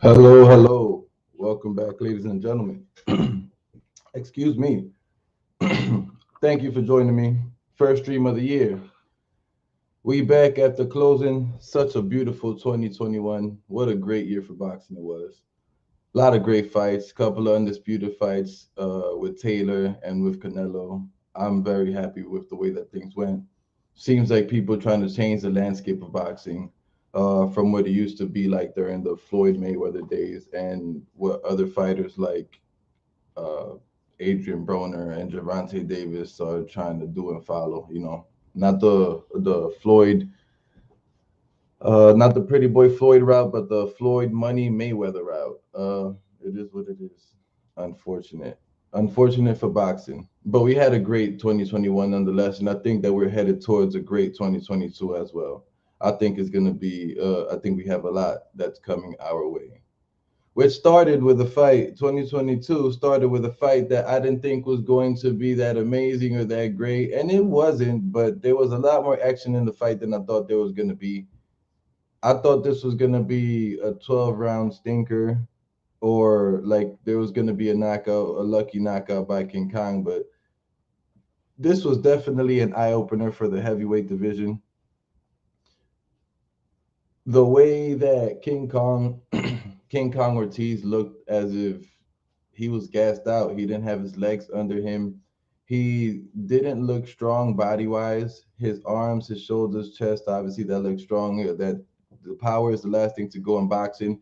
Hello, hello. Welcome back, ladies and gentlemen. Excuse me. Thank you for joining me. First stream of the year. We back after closing such a beautiful 2021. What a great year for boxing it was. A lot of great fights, couple of undisputed fights with Taylor and with Canelo. I'm very happy with the way that things went. Seems like people trying to change the landscape of boxing from what it used to be like during the Floyd Mayweather days and what other fighters like uh, Adrian Broner and Gervonta Davis are trying to do and follow. Not the Floyd, not the pretty boy Floyd route, but the Floyd Money Mayweather route. It is what it is. Unfortunate. Unfortunate for boxing. But we had a great 2021 nonetheless, and I think that we're headed towards a great 2022 as well. I think it's going to be, I think we have a lot that's coming our way. Which started with a fight, 2022 started with a fight that I didn't think was going to be that amazing or that great. And it wasn't, but there was a lot more action in the fight than I thought there was going to be. I thought this was going to be a 12-round stinker or like there was going to be a knockout, a lucky knockout by King Kong, but this was definitely an eye opener for the heavyweight division. The way that King Kong, King Kong Ortiz looked as if he was gassed out. He didn't have his legs under him. He didn't look strong body wise. His arms, his shoulders, chest, obviously that looks strong. That the power is the last thing to go in boxing.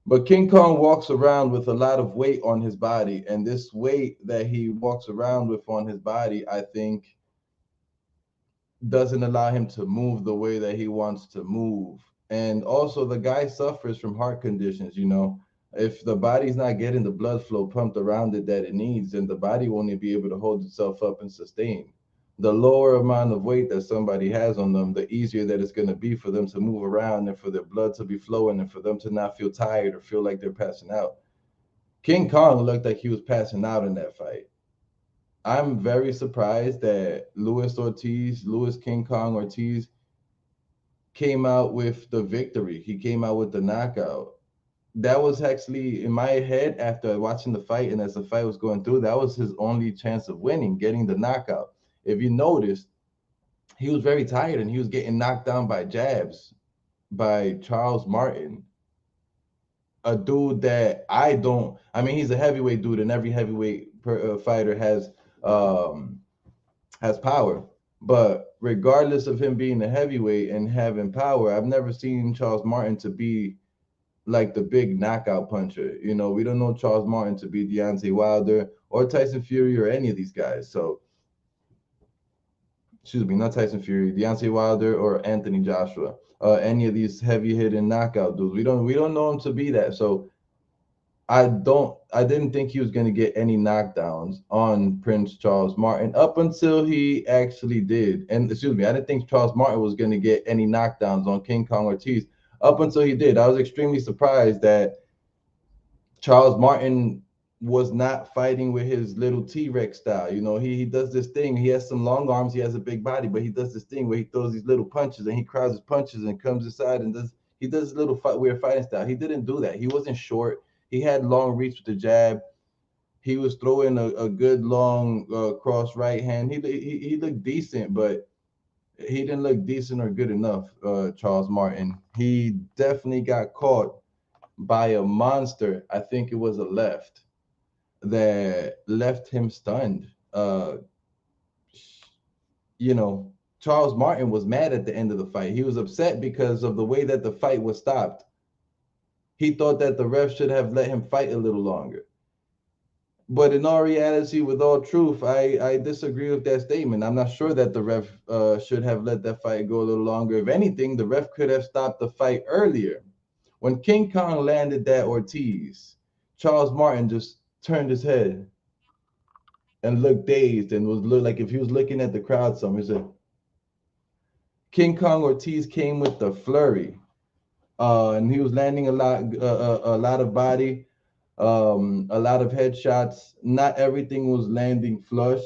But King Kong walks around with a lot of weight on his body, and this weight that he walks around with on his body, I think, doesn't allow him to move the way that he wants to move. And also, the guy suffers from heart conditions. If the body's not getting the blood flow pumped around it that it needs, then the body won't be able to hold itself up and sustain. The lower amount of weight that somebody has on them, the easier that it's going to be for them to move around and for their blood to be flowing and for them to not feel tired or feel like they're passing out. King Kong looked like he was passing out in that fight. I'm very surprised that Louis King Kong Ortiz, came out with the victory. He came out with the knockout. That was actually in my head after watching the fight and as the fight was going through, that was his only chance of winning, getting the knockout. If you noticed, he was very tired and he was getting knocked down by jabs by Charles Martin, a dude that I don't. I mean, he's a heavyweight dude, and every heavyweight fighter has power. But regardless of him being a heavyweight and having power, I've never seen Charles Martin to be like the big knockout puncher. We don't know Charles Martin to be Deontay Wilder or Tyson Fury or any of these guys. So, excuse me, not Tyson Fury, Deontay Wilder or Anthony Joshua, any of these heavy hitting knockout dudes. We don't know him to be that. So I didn't think he was going to get any knockdowns on Prince Charles Martin up until he actually did. And excuse me, I didn't think Charles Martin was going to get any knockdowns on King Kong Ortiz up until he did. I was extremely surprised that Charles Martin was not fighting with his little T-Rex style. He does this thing. He has some long arms. He has a big body, but he does this thing where he throws these little punches and he crowds his punches and comes inside and does this little weird fighting style. He didn't do that. He wasn't short. He had long reach with the jab. He was throwing a good long cross right hand. He looked decent, but he didn't look decent or good enough. Charles Martin. He definitely got caught by a monster. I think it was a left that left him stunned. You know, Charles Martin was mad at the end of the fight. He was upset because of the way that the fight was stopped. He thought that the ref should have let him fight a little longer. But in all reality, with all truth, I disagree with that statement. I'm not sure that the ref should have let that fight go a little longer. If anything, the ref could have stopped the fight earlier. When King Kong landed that Ortiz, Charles Martin just turned his head and looked dazed and looked like if he was looking at the crowd somewhere. He said, King Kong Ortiz came with the flurry, and he was landing a lot of body, a lot of headshots. Not everything was landing flush,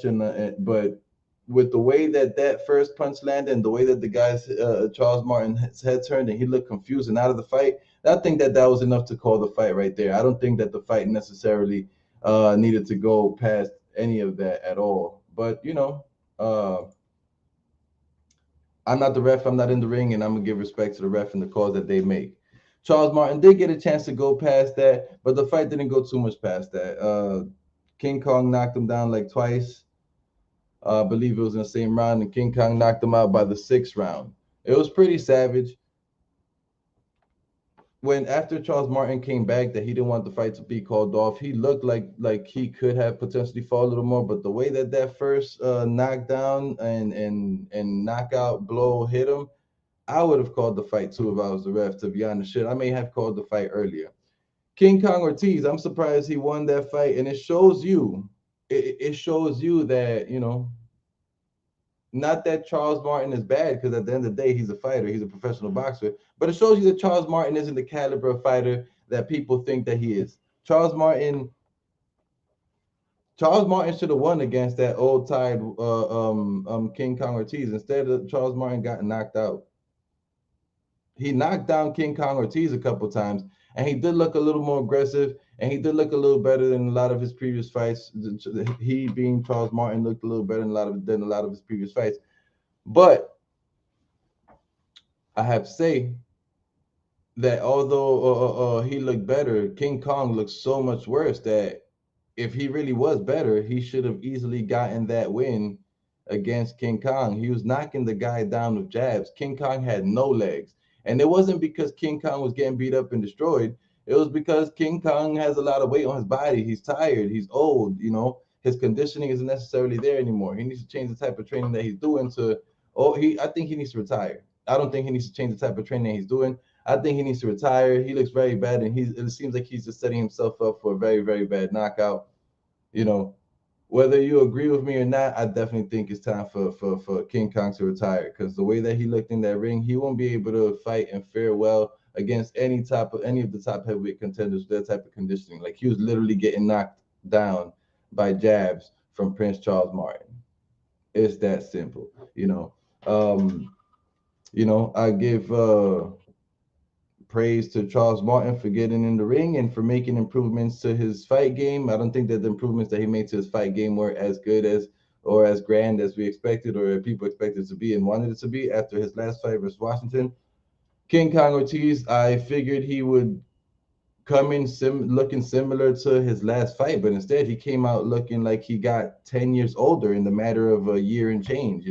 but with the way that first punch landed and the way that the guy's Charles Martin's head turned and he looked confused and out of the fight, I think that that was enough to call the fight right there. I don't think that the fight necessarily needed to go past any of that at all. But uh, I'm not the ref. I'm not in the ring, and I'm gonna give respect to the ref and the calls that they make. Charles Martin did get a chance to go past that, but the fight didn't go too much past that. King Kong knocked him down like twice. I believe it was in the same round, and King Kong knocked him out by the sixth round. It was pretty savage. When after Charles Martin came back that he didn't want the fight to be called off, he looked like he could have potentially fought a little more. But the way that that first knockdown and knockout blow hit him, I would have called the fight too if I was the ref. To be honest, shit, I may have called the fight earlier. King Kong Ortiz, I'm surprised he won that fight, and it shows you, it shows you that not that Charles Martin is bad, because at the end of the day, he's a fighter, he's a professional boxer. But it shows you that Charles Martin isn't the caliber of fighter that people think that he is. Charles Martin should have won against that old tied King Kong Ortiz. Instead of Charles Martin got knocked out. He knocked down King Kong Ortiz a couple times, and he did look a little more aggressive, and he did look a little better than a lot of his previous fights. He being Charles Martin looked a little better than a lot of his previous fights. But I have to say that although he looked better, King Kong looked so much worse that if he really was better, he should have easily gotten that win against King Kong. He was knocking the guy down with jabs. King Kong had no legs. And it wasn't because King Kong was getting beat up and destroyed. It was because King Kong has a lot of weight on his body. He's tired. He's old. His conditioning isn't necessarily there anymore. He needs to change the type of training that he's doing to. I think he needs to retire. I don't think he needs to change the type of training he's doing. I think he needs to retire. He looks very bad, and it seems like he's just setting himself up for a very, very bad knockout. You know, whether you agree with me or not, I definitely think it's time for King Kong to retire, because the way that he looked in that ring, he won't be able to fight and fare well against any of the top heavyweight contenders with that type of conditioning. Like, he was literally getting knocked down by jabs from Prince Charles Martin. It's that simple. Um, I give praise to Charles Martin for getting in the ring and for making improvements to his fight game. I don't think that the improvements that he made to his fight game were as good as or as grand as we expected or people expected it to be and wanted it to be after his last fight versus Washington. King Kong Ortiz, I figured he would come in looking similar to his last fight, but instead he came out looking like he got 10 years older in the matter of a year and change.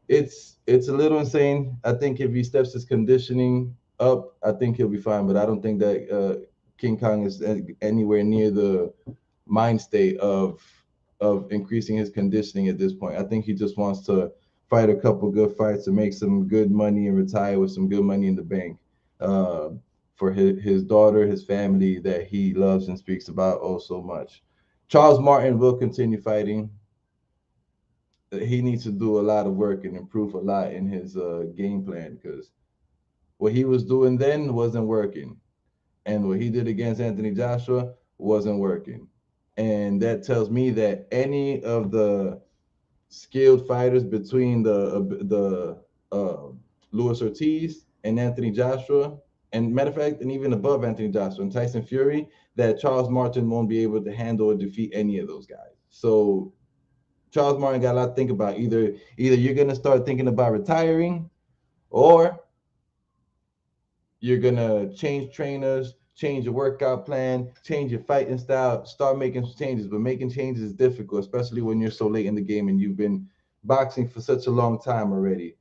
It's a little insane. I think if he steps his conditioning up, I think he'll be fine. But I don't think that King Kong is anywhere near the mind state of increasing his conditioning at this point. I think he just wants to fight a couple good fights to make some good money and retire with some good money in the bank uh, for his daughter, his family that he loves and speaks about oh so much. Charles Martin will continue fighting. He needs to do a lot of work and improve a lot in his game plan, because what he was doing then wasn't working, and what he did against Anthony Joshua wasn't working, and that tells me that any of the skilled fighters between the Luis Ortiz and Anthony Joshua, and matter of fact, and even above Anthony Joshua and Tyson Fury, that Charles Martin won't be able to handle or defeat any of those guys. So Charles Martin got a lot to think about. Either you're gonna start thinking about retiring, or you're gonna change trainers, change your workout plan, change your fighting style, start making changes. But making changes is difficult, especially when you're so late in the game and you've been boxing for such a long time already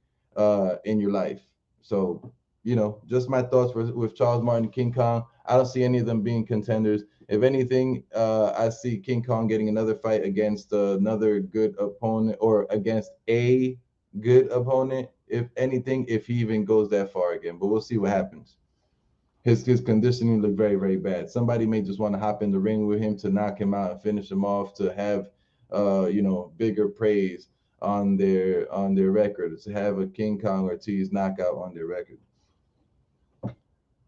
in your life. So, just my thoughts with Charles Martin and King Kong. I don't see any of them being contenders. If anything, I see King Kong getting another fight against another good opponent, or against a good opponent, if anything, if he even goes that far again. But we'll see what happens. His conditioning looked very, very bad. Somebody may just want to hop in the ring with him to knock him out and finish him off, to have bigger praise on their record, to have a King Kong Ortiz knockout on their record.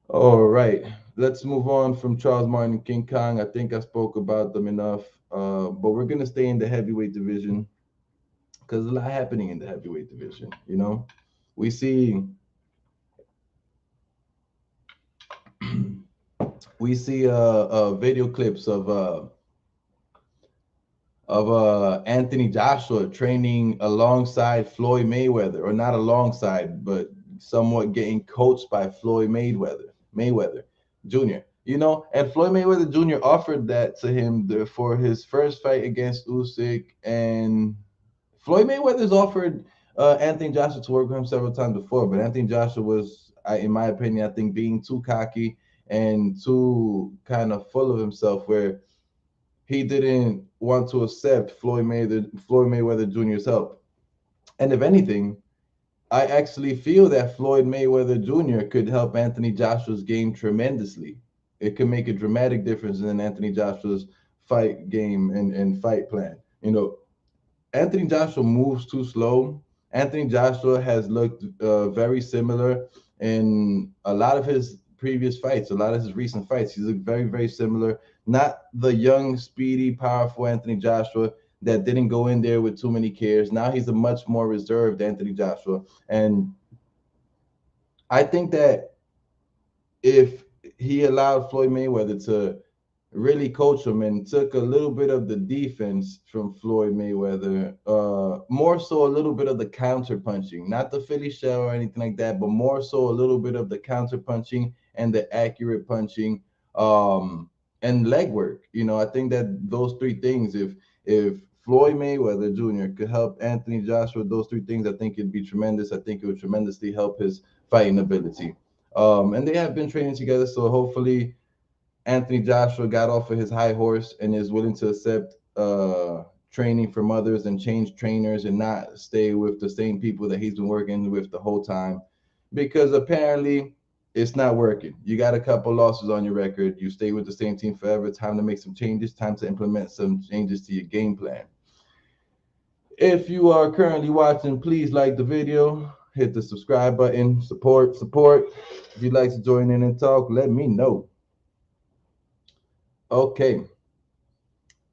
All right, let's move on from Charles Martin and King Kong. I think I spoke about them enough, but we're gonna stay in the heavyweight division because there's a lot happening in the heavyweight division. We see we see video clips of Anthony Joshua training alongside Floyd Mayweather, or not alongside, but somewhat getting coached by Floyd Mayweather Jr. You know, and Floyd Mayweather Jr. offered that to him for his first fight against Usyk, and Floyd Mayweather's offered Anthony Joshua to work with him several times before, but Anthony Joshua was, in my opinion, I think being too cocky and too kind of full of himself, where he didn't want to accept Floyd Mayweather Jr.'s help. And if anything, I actually feel that Floyd Mayweather Jr. could help Anthony Joshua's game tremendously. It could make a dramatic difference in Anthony Joshua's fight game and fight plan. You know, Anthony Joshua moves too slow. Anthony Joshua has looked very similar in a lot of his previous fights, a lot of his recent fights. He's looked very, very similar. Not the young, speedy, powerful Anthony Joshua that didn't go in there with too many cares. Now he's a much more reserved Anthony Joshua. And I think that if he allowed Floyd Mayweather to really coach him and took a little bit of the defense from Floyd Mayweather, more so a little bit of the counter punching, not the Philly shell or anything like that, but more so a little bit of the counter punching and the accurate punching, and leg work. You know, I think that those three things, if Floyd Mayweather Jr. could help Anthony Joshua, those three things, I think it'd be tremendous. I think it would tremendously help his fighting ability. And they have been training together, so hopefully Anthony Joshua got off of his high horse and is willing to accept training from others and change trainers and not stay with the same people that he's been working with the whole time, because apparently it's not working. You got a couple losses on your record. You stay with the same team forever. Time to make some changes. Time to implement some changes to your game plan. If you are currently watching, please like the video, hit the subscribe button, support. If you'd like to join in and talk, let me know. Okay,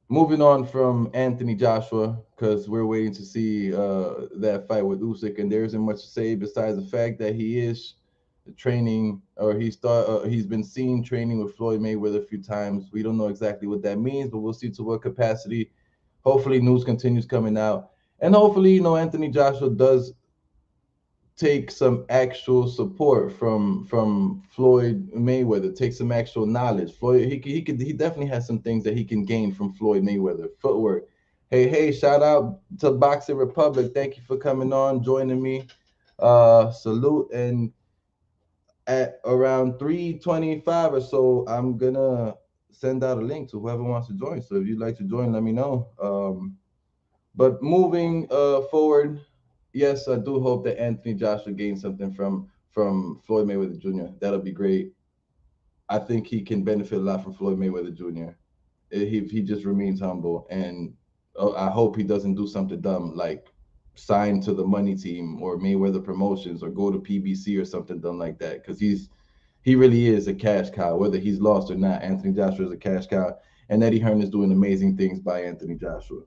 moving on from Anthony Joshua, because we're waiting to see that fight with Usyk, and there isn't much to say besides the fact that he is training, or he's been seen training with Floyd Mayweather a few times. We don't know exactly what that means, but we'll see to what capacity. Hopefully, news continues coming out, and hopefully, you know, Anthony Joshua does take some actual support from Floyd Mayweather, take some actual knowledge. Floyd, he definitely has some things that he can gain from Floyd Mayweather. Footwork. Hey, shout out to Boxing Republic. Thank you for coming on, joining me. Salute. And at around 3:25 or so, I'm gonna send out a link to whoever wants to join. So if you'd like to join, let me know. But moving forward, yes, I do hope that Anthony Joshua gains something from Floyd Mayweather Jr. That'll be great. I think he can benefit a lot from Floyd Mayweather Jr. If he just remains humble, and I hope he doesn't do something dumb like sign to the money team or Mayweather Promotions or go to PBC or something dumb like that, because he really is a cash cow, whether he's lost or not. Anthony Joshua is a cash cow, and Eddie Hearn is doing amazing things by Anthony Joshua.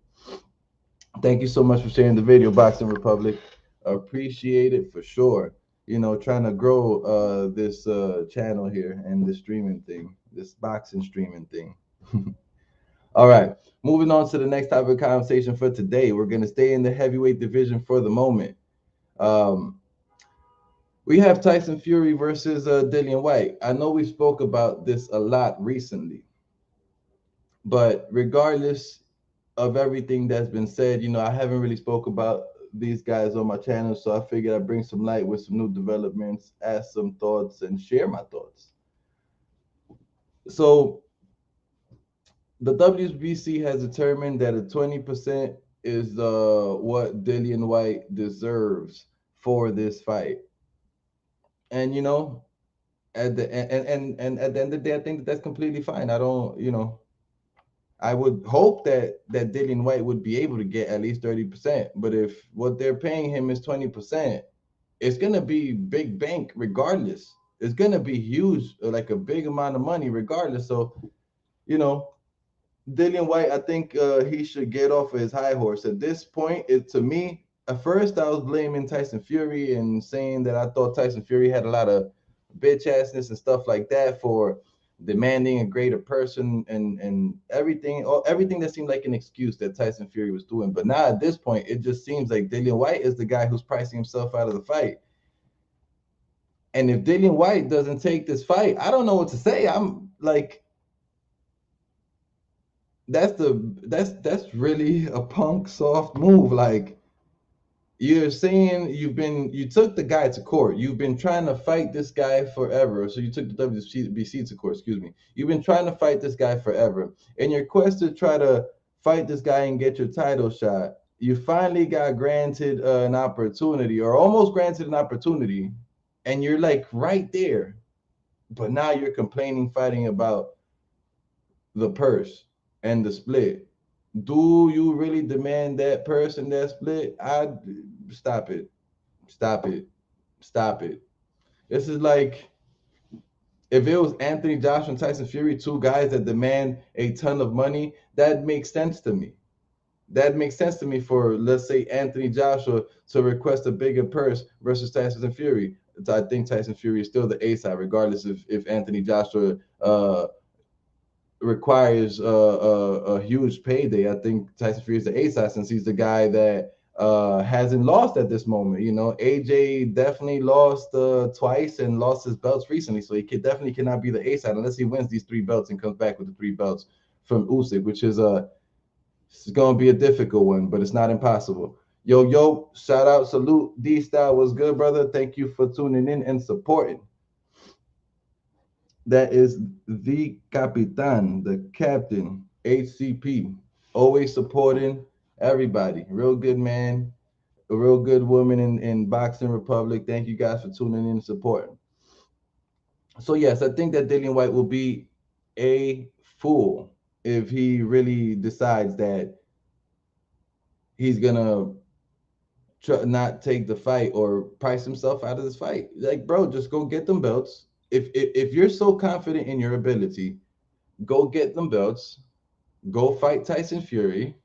Thank you so much for sharing the video, Boxing Republic. Appreciate it for sure. You know, trying to grow this channel here and this streaming thing, this boxing streaming thing. All right, moving on to the next topic of conversation for today. We're going to stay in the heavyweight division for the moment. We have Tyson Fury versus Dillian Whyte. I know we spoke about this a lot recently, but regardless of everything that's been said, you know, I haven't really spoke about these guys on my channel, so I figured I'd bring some light with some new developments, ask some thoughts, and share my thoughts. So the WBC has determined that a 20% is what Dillian Whyte deserves for this fight. And you know, at the and at the end of the day, I think that that's completely fine. I don't, you know, I would hope that Dillian Whyte would be able to get at least 30%. But if what they're paying him is 20%, it's gonna be big bank regardless. It's gonna be huge, like a big amount of money regardless. So, you know, Dillian Whyte, I think he should get off of his high horse. At this point, to me, at first I was blaming Tyson Fury and saying that I thought Tyson Fury had a lot of bitch assness and stuff like that for demanding a greater person and everything that seemed like an excuse that Tyson Fury was doing. But now at this point, it just seems like Dillian Whyte is the guy who's pricing himself out of the fight. And if Dillian Whyte doesn't take this fight, I don't know what to say. I'm like, that's really a punk soft move. Like, you're saying you took the guy to court. You've been trying to fight this guy forever. So you took the WBC to court, excuse me. You've been trying to fight this guy forever. In your quest to try to fight this guy and get your title shot, you finally got granted an opportunity, or almost granted an opportunity, and you're like right there. But now you're complaining, fighting about the purse and the split. Do you really demand that purse and that split? I stop it. Stop it. Stop it. This is like if it was Anthony Joshua and Tyson Fury, two guys that demand a ton of money, that makes sense to me. That makes sense to me for, let's say, Anthony Joshua to request a bigger purse versus Tyson Fury. I think Tyson Fury is still the A side, regardless if Anthony Joshua requires a huge payday. I think Tyson Fury is the A side since he's the guy that hasn't lost at this moment. You know, AJ definitely lost twice and lost his belts recently, so he definitely cannot be the A side unless he wins these three belts and comes back with the three belts from Usyk, which is it's gonna be a difficult one, but it's not impossible. Yo, shout out, salute, D Style was good, brother. Thank you for tuning in and supporting. That is the Capitan, the captain, HCP, always supporting everybody. Real good man, a real good woman in Boxing Republic. Thank you guys for tuning in and supporting. So yes, I think that Dillian Whyte will be a fool if he really decides that he's gonna not take the fight or price himself out of this fight. Like, bro, just go get them belts. If you're so confident in your ability, go get them belts. Go fight Tyson Fury.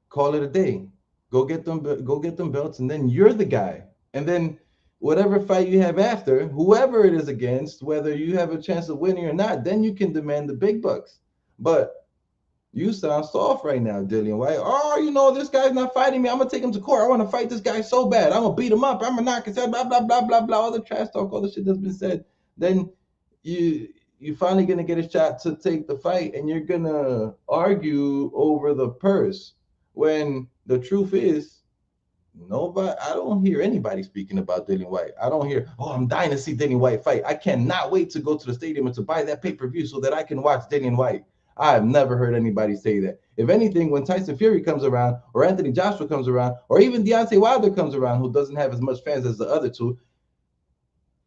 Call it a day. Go get them belts, and then you're the guy. And then whatever fight you have after, whoever it is against, whether you have a chance of winning or not, then you can demand the big bucks. But you sound soft right now, Dillian Whyte. Oh, you know, this guy's not fighting me. I'm gonna take him to court. I want to fight this guy so bad. I'm gonna beat him up. I'm gonna knock his head. Blah blah blah blah blah. All the trash talk, all the shit that's been said. Then you finally gonna get a shot to take the fight, and you're gonna argue over the purse. When the truth is, nobody. I don't hear anybody speaking about Dillian Whyte. I don't hear. Oh, I'm dying to see Dillian Whyte fight. I cannot wait to go to the stadium and to buy that pay-per-view so that I can watch Dillian Whyte. I have never heard anybody say that. If anything, when Tyson Fury comes around, or Anthony Joshua comes around, or even Deontay Wilder comes around, who doesn't have as much fans as the other two,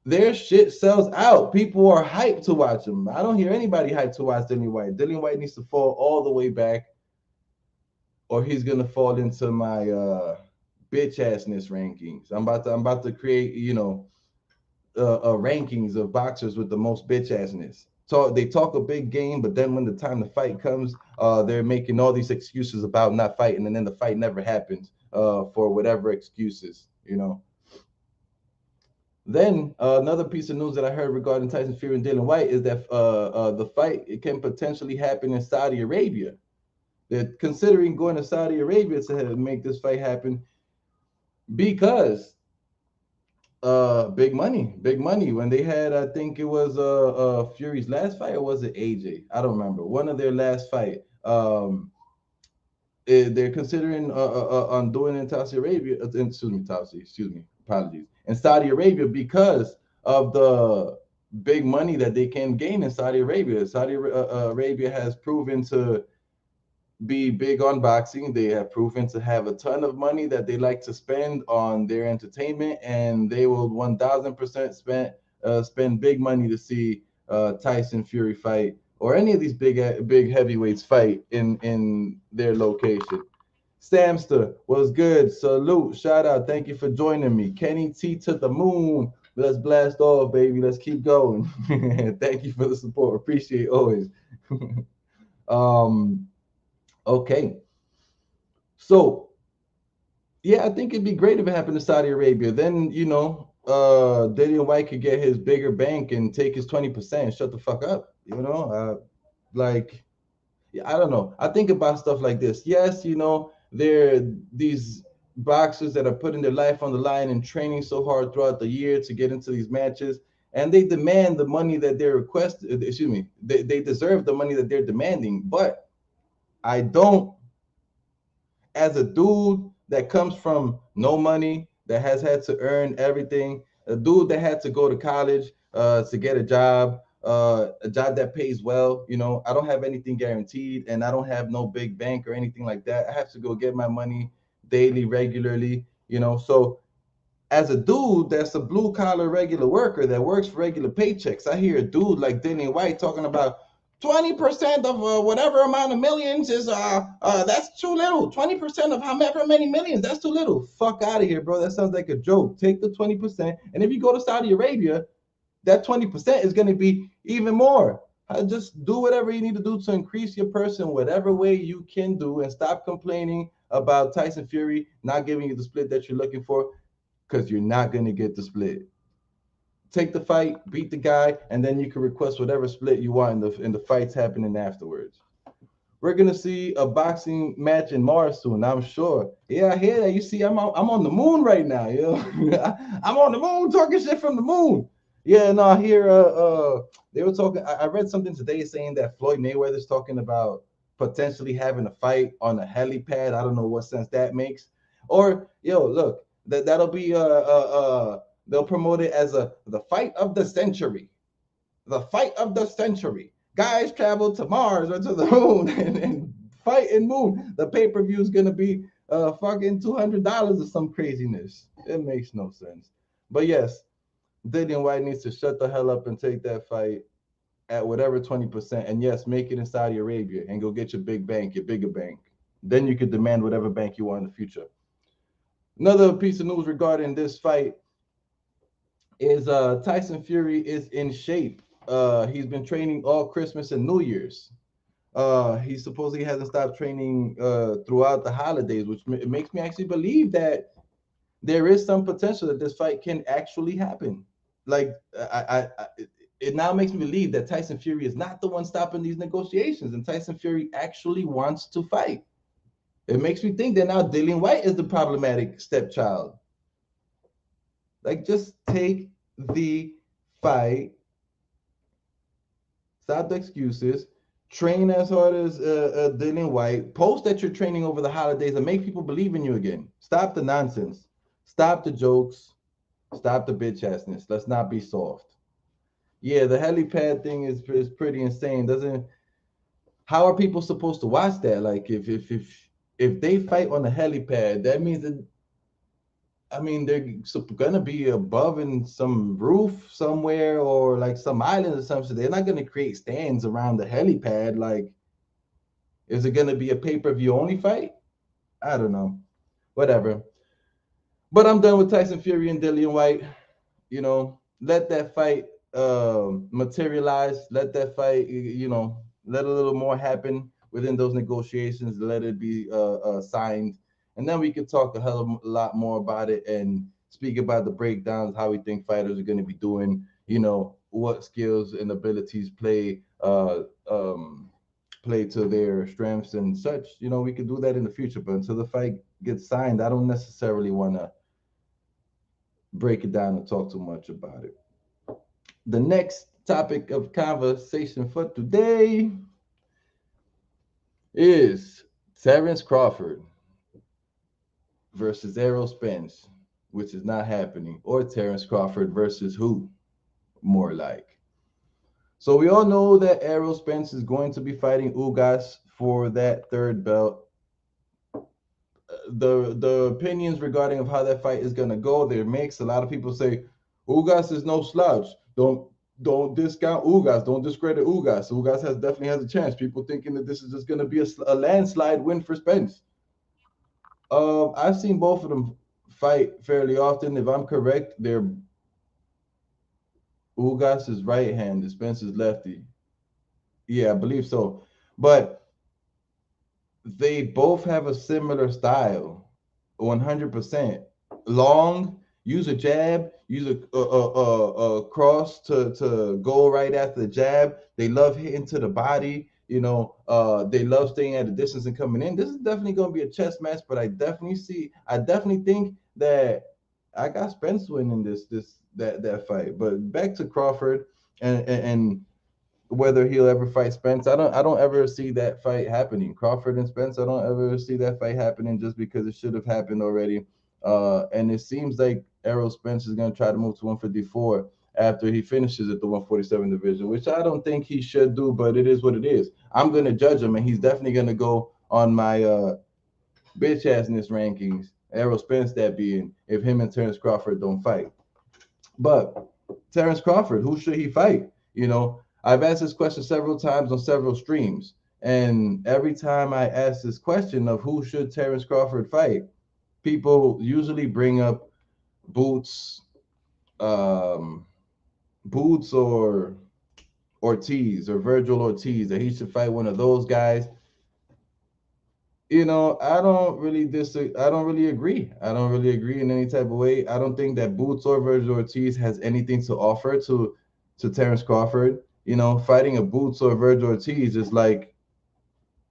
their shit sells out. People are hyped to watch him. I don't hear anybody hyped to watch Dillian Whyte. Dillian Whyte needs to fall all the way back, or he's gonna fall into my bitch assness rankings. I'm about to create, rankings of boxers with the most bitch assness. So they talk a big game, but then when the time to fight comes, they're making all these excuses about not fighting, and then the fight never happens for whatever excuses, you know. Then another piece of news that I heard regarding Tyson Fury and Dillian Whyte is that the fight, it can potentially happen in Saudi Arabia. They're considering going to Saudi Arabia to make this fight happen because big money. When they had, I think it was Fury's last fight, or was it AJ? I don't remember. One of their last fight. They're considering on doing it in Saudi Arabia. Excuse me, apologies. In Saudi Arabia because of the big money that they can gain in Saudi Arabia. Saudi Arabia has proven to be big on boxing. They have proven to have a ton of money that they like to spend on their entertainment, and they will 1000% spend big money to see Tyson Fury fight, or any of these big heavyweights fight in their location. Samster was good. Salute, shout out. Thank you for joining me. Kenny T to the moon. Let's blast off, baby. Let's keep going. Thank you for the support. Appreciate it always. Okay. So, yeah, I think it'd be great if it happened in Saudi Arabia. Then, Dillian Whyte could get his bigger bank and take his 20% and shut the fuck up. Like, yeah, I don't know. I think about stuff like this. Yes, there are these boxers that are putting their life on the line and training so hard throughout the year to get into these matches, and they demand the money that they're requested. Excuse me, they deserve the money that they're demanding. But I don't, as a dude that comes from no money, that has had to earn everything, a dude that had to go to college to get a job that pays well. I don't have anything guaranteed, and I don't have no big bank or anything like that. I have to go get my money daily, regularly. So as a dude that's a blue collar regular worker that works for regular paychecks, I hear a dude like Dyllian Whyte talking about 20% of whatever amount of millions is that's too little. 20% of however many millions, that's too little. Fuck out of here, bro. That sounds like a joke. Take the 20%, and if you go to Saudi Arabia, that 20% is going to be even more. Just do whatever you need to do to increase your person, whatever way you can do, and stop complaining about Tyson Fury not giving you the split that you're looking for, because you're not going to get the split. Take the fight, beat the guy, and then you can request whatever split you want in the fights happening afterwards. We're gonna see a boxing match in Mars soon, I'm sure. Yeah, I hear that. You see, I'm on the moon right now. I'm on the moon talking shit from the moon. Yeah, no, I hear they were talking. I read something today saying that Floyd Mayweather's talking about potentially having a fight on a helipad. I don't know what sense that makes. Or look, that'll be they'll promote it as the fight of the century. The fight of the century. Guys travel to Mars or to the moon and fight in moon. The pay-per-view is gonna be fucking $200 or some craziness. It makes no sense. But yes, Dillian Whyte needs to shut the hell up and take that fight at whatever 20%. And yes, make it in Saudi Arabia and go get your big bank, your bigger bank. Then you could demand whatever bank you want in the future. Another piece of news regarding this fight is Tyson Fury is in shape. He's been training all Christmas and New Year's. He supposedly hasn't stopped training throughout the holidays, which it makes me actually believe that there is some potential that this fight can actually happen. Like it now makes me believe that Tyson Fury is not the one stopping these negotiations, and Tyson Fury actually wants to fight. It makes me think that now Dillian Whyte is the problematic stepchild. Like, just take the fight, stop the excuses, train as hard as Dillian Whyte, post that you're training over the holidays, and make people believe in you again. Stop the nonsense. Stop the jokes. Stop the bitch assness. Let's not be soft. Yeah, the helipad thing is pretty insane. Doesn't How are people supposed to watch that? Like, if they fight on the helipad, that means that, I mean, they're gonna be above in some roof somewhere or like some island or something. So they're not gonna create stands around the helipad. Like, is it gonna be a pay-per-view only fight? I don't know. Whatever. But I'm done with Tyson Fury and Dillian Whyte. Let that fight materialize. Let that fight, let a little more happen within those negotiations. Let it be signed, and then we could talk a hell of a lot more about it and speak about the breakdowns, how we think fighters are going to be doing. What skills and abilities play to their strengths and such. We could do that in the future, but until the fight gets signed, I don't necessarily want to break it down and talk too much about it. The next topic of conversation for today is Terrance Crawford versus Spence, which is not happening, or Terrance Crawford versus who, more like. So we all know that Spence is going to be fighting Ugas for that third belt. The opinions regarding of how that fight is gonna go, they're mixed. A lot of people say Ugas is no slouch. Don't discount Ugas. Don't discredit Ugas. Ugas definitely has a chance. People thinking that this is just gonna be a landslide win for Spence. I've seen both of them fight fairly often. If I'm correct, they're Ugas is right handed, Spence is lefty. Yeah, I believe so. But they both have a similar style, 100%. Long, use a jab, use a cross to go right after the jab. They love hitting to the body. They love staying at a distance and coming in. This is definitely going to be a chess match, but I definitely think that I got Spence winning that fight. But back to Crawford and whether he'll ever fight Spence. I don't ever see that fight happening. Crawford and Spence, I don't ever see that fight happening just because it should have happened already. And it seems like Errol Spence is gonna try to move to 154 after he finishes at the 147 division, which I don't think he should do, but it is what it is. I'm gonna judge him, and he's definitely gonna go on my bitch assness rankings. Errol Spence, that being if him and Terrence Crawford don't fight. But Terrence Crawford, who should he fight? I've asked this question several times on several streams, and every time I ask this question of who should Terrence Crawford fight, people usually bring up Boots, um, Boots or Ortiz or Virgil Ortiz, that he should fight one of those guys. I don't really disagree. I don't really agree. I don't really agree in any type of way. I don't think that Boots or Virgil Ortiz has anything to offer to Terrence Crawford. Fighting a Boots or Virgil Ortiz is like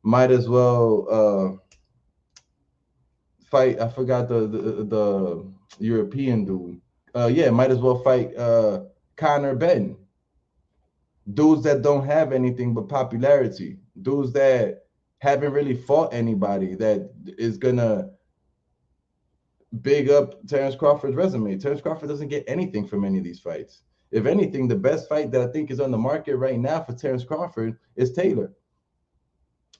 might as well fight. I forgot the European dude. Yeah, might as well fight Connor Benton. Dudes that don't have anything but popularity. Dudes that haven't really fought anybody that is gonna big up Terrence Crawford's resume. Terrence Crawford doesn't get anything from any of these fights. If anything, the best fight that I think is on the market right now for Terrence Crawford is Taylor.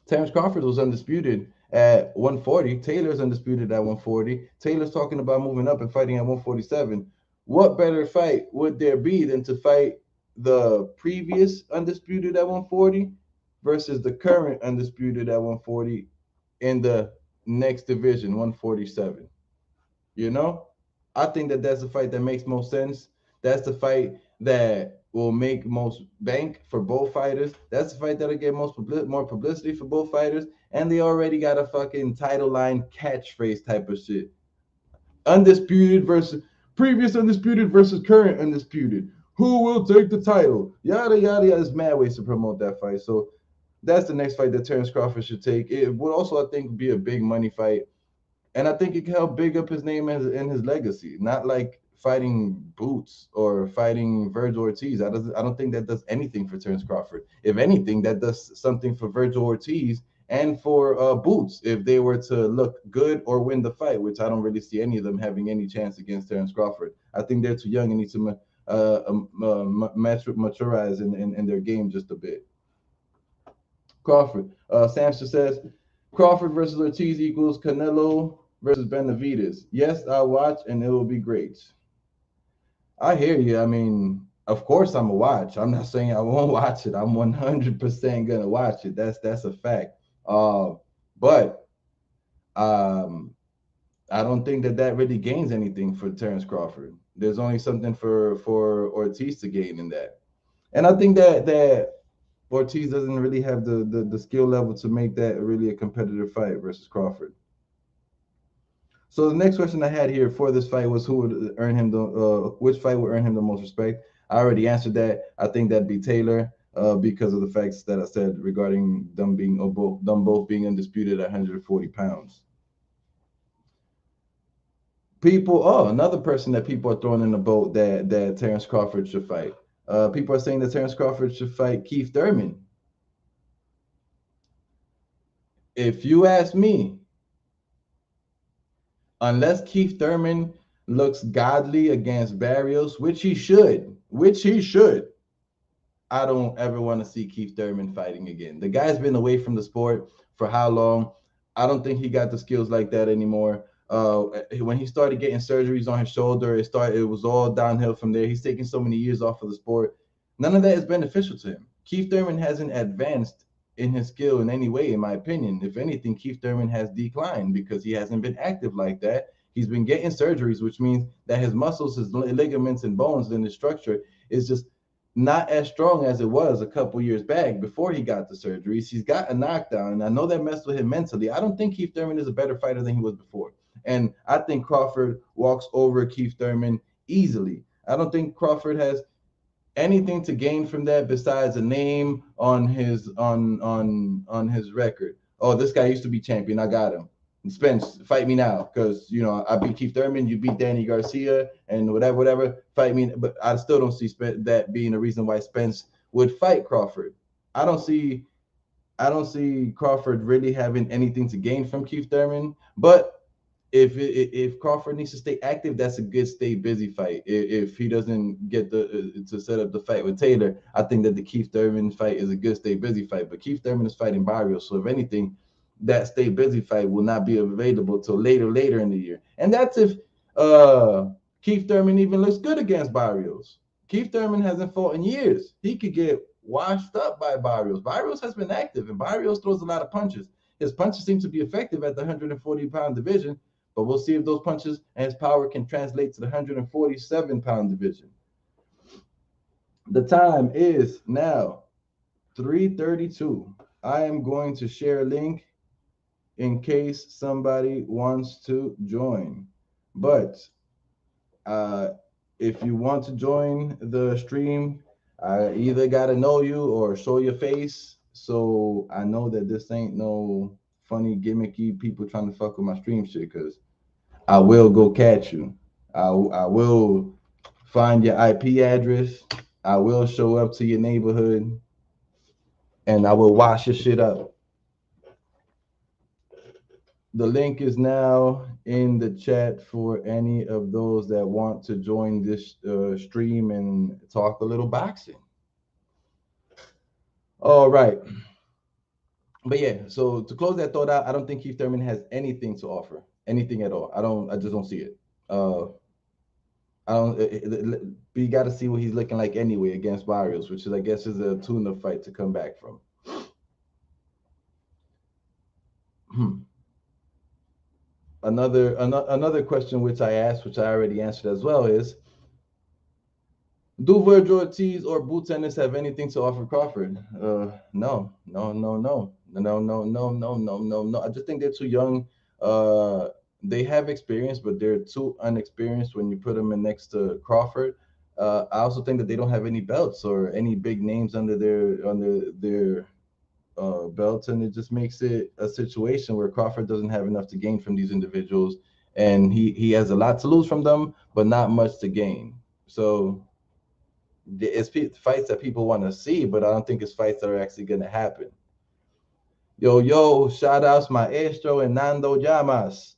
Terrence Crawford was undisputed at 140. Taylor's undisputed at 140. Taylor's talking about moving up and fighting at 147. What better fight would there be than to fight the previous undisputed at 140 versus the current undisputed at 140 in the next division, 147? I think that that's the fight that makes most sense. That's the fight that will make most bank for both fighters. That's the fight that'll get more publicity for both fighters. And they already got a fucking title line catchphrase type of shit. Undisputed versus previous undisputed versus current undisputed. Who will take the title? Yada yada yada. There's mad ways to promote that fight. So that's the next fight that Terrence Crawford should take. It would also, I think, be a big money fight. And I think it can help big up his name and his legacy. Not like fighting Boots or fighting Virgil Ortiz. I don't think that does anything for Terrence Crawford. If anything, that does something for Virgil Ortiz and for Boots if they were to look good or win the fight, which I don't really see any of them having any chance against Terrence Crawford. I think they're too young and need to maturize in their game just a bit. Crawford. Samson says, Crawford versus Ortiz equals Canelo versus Benavidez. Yes, I'll watch, and it will be great. I hear you. I mean, of course I'm a watch. I'm not saying I won't watch it. I'm 100% gonna watch it. That's a fact. But I don't think that really gains anything for Terrence Crawford. There's only something for Ortiz to gain in that, and I think that Ortiz doesn't really have the skill level to make that really a competitive fight versus Crawford. So the next question I had here for this fight was who would earn him which fight would earn him the most respect. I already answered that. I think that'd be Taylor because of the facts that I said regarding them both being undisputed at 140 pounds. Another person that people are throwing in the boat that Terrence Crawford should fight. People are saying that Terrence Crawford should fight Keith Thurman. If you ask me, unless Keith Thurman looks godly against Barrios, which he should, I don't ever want to see Keith Thurman fighting again. The guy's been away from the sport for how long? I don't think he got the skills like that anymore. When he started getting surgeries on his shoulder, it was all downhill from there. He's taking so many years off of the sport. None of that is beneficial to him. Keith Thurman hasn't advanced in his skill in any way, in my opinion. If anything, Keith Thurman has declined because he hasn't been active like that. He's been getting surgeries, which means that his muscles, his ligaments and bones and his structure is just not as strong as it was a couple years back before he got the surgeries. He's got a knockdown, and I know that messed with him mentally. I don't think Keith Thurman is a better fighter than he was before. And I think Crawford walks over Keith Thurman easily. I don't think Crawford has anything to gain from that besides a name on his record. Oh, this guy used to be champion. I got him. Spence, fight me now, because I beat Keith Thurman, you beat Danny Garcia, and whatever. Fight me, but I still don't see that being a reason why Spence would fight Crawford. I don't see Crawford really having anything to gain from Keith Thurman, but if Crawford needs to stay active, that's a good stay busy fight. If he doesn't get to set up the fight with Taylor, I think that the Keith Thurman fight is a good stay busy fight. But Keith Thurman is fighting Barrios, so if anything, that stay busy fight will not be available till later in the year. And that's if Keith Thurman even looks good against Barrios. Keith Thurman hasn't fought in years. He could get washed up by Barrios. Barrios has been active, and Barrios throws a lot of punches. His punches seem to be effective at the 140-pound division. But we'll see if those punches and his power can translate to the 147-pound division. The time is now 3:32. I am going to share a link in case somebody wants to join. But if you want to join the stream, I either got to know you or show your face. So I know that this ain't no funny, gimmicky people trying to fuck with my stream shit, because I will go catch you. I will find your IP address. I will show up to your neighborhood, and I will wash your shit up. The link is now in the chat for any of those that want to join this stream and talk a little boxing. All right. But yeah, so to close that thought out, I don't think Keith Thurman has anything to offer, anything at all. I just don't see it. I don't. You got to see what he's looking like anyway against Barrios, which is, I guess, is a tune-up fight to come back from. Another question which I asked, which I already answered as well, is: do Virgo, Ortiz, or Boots Ennis have anything to offer Crawford? No. I just think they're too young. They have experience, but they're too unexperienced when you put them in next to Crawford. I also think that they don't have any belts or any big names under their belts, and it just makes it a situation where Crawford doesn't have enough to gain from these individuals, and he has a lot to lose from them, but not much to gain. So it's fights that people want to see, but I don't think it's fights that are actually going to happen. Yo, shout outs Maestro and Nando Llamas.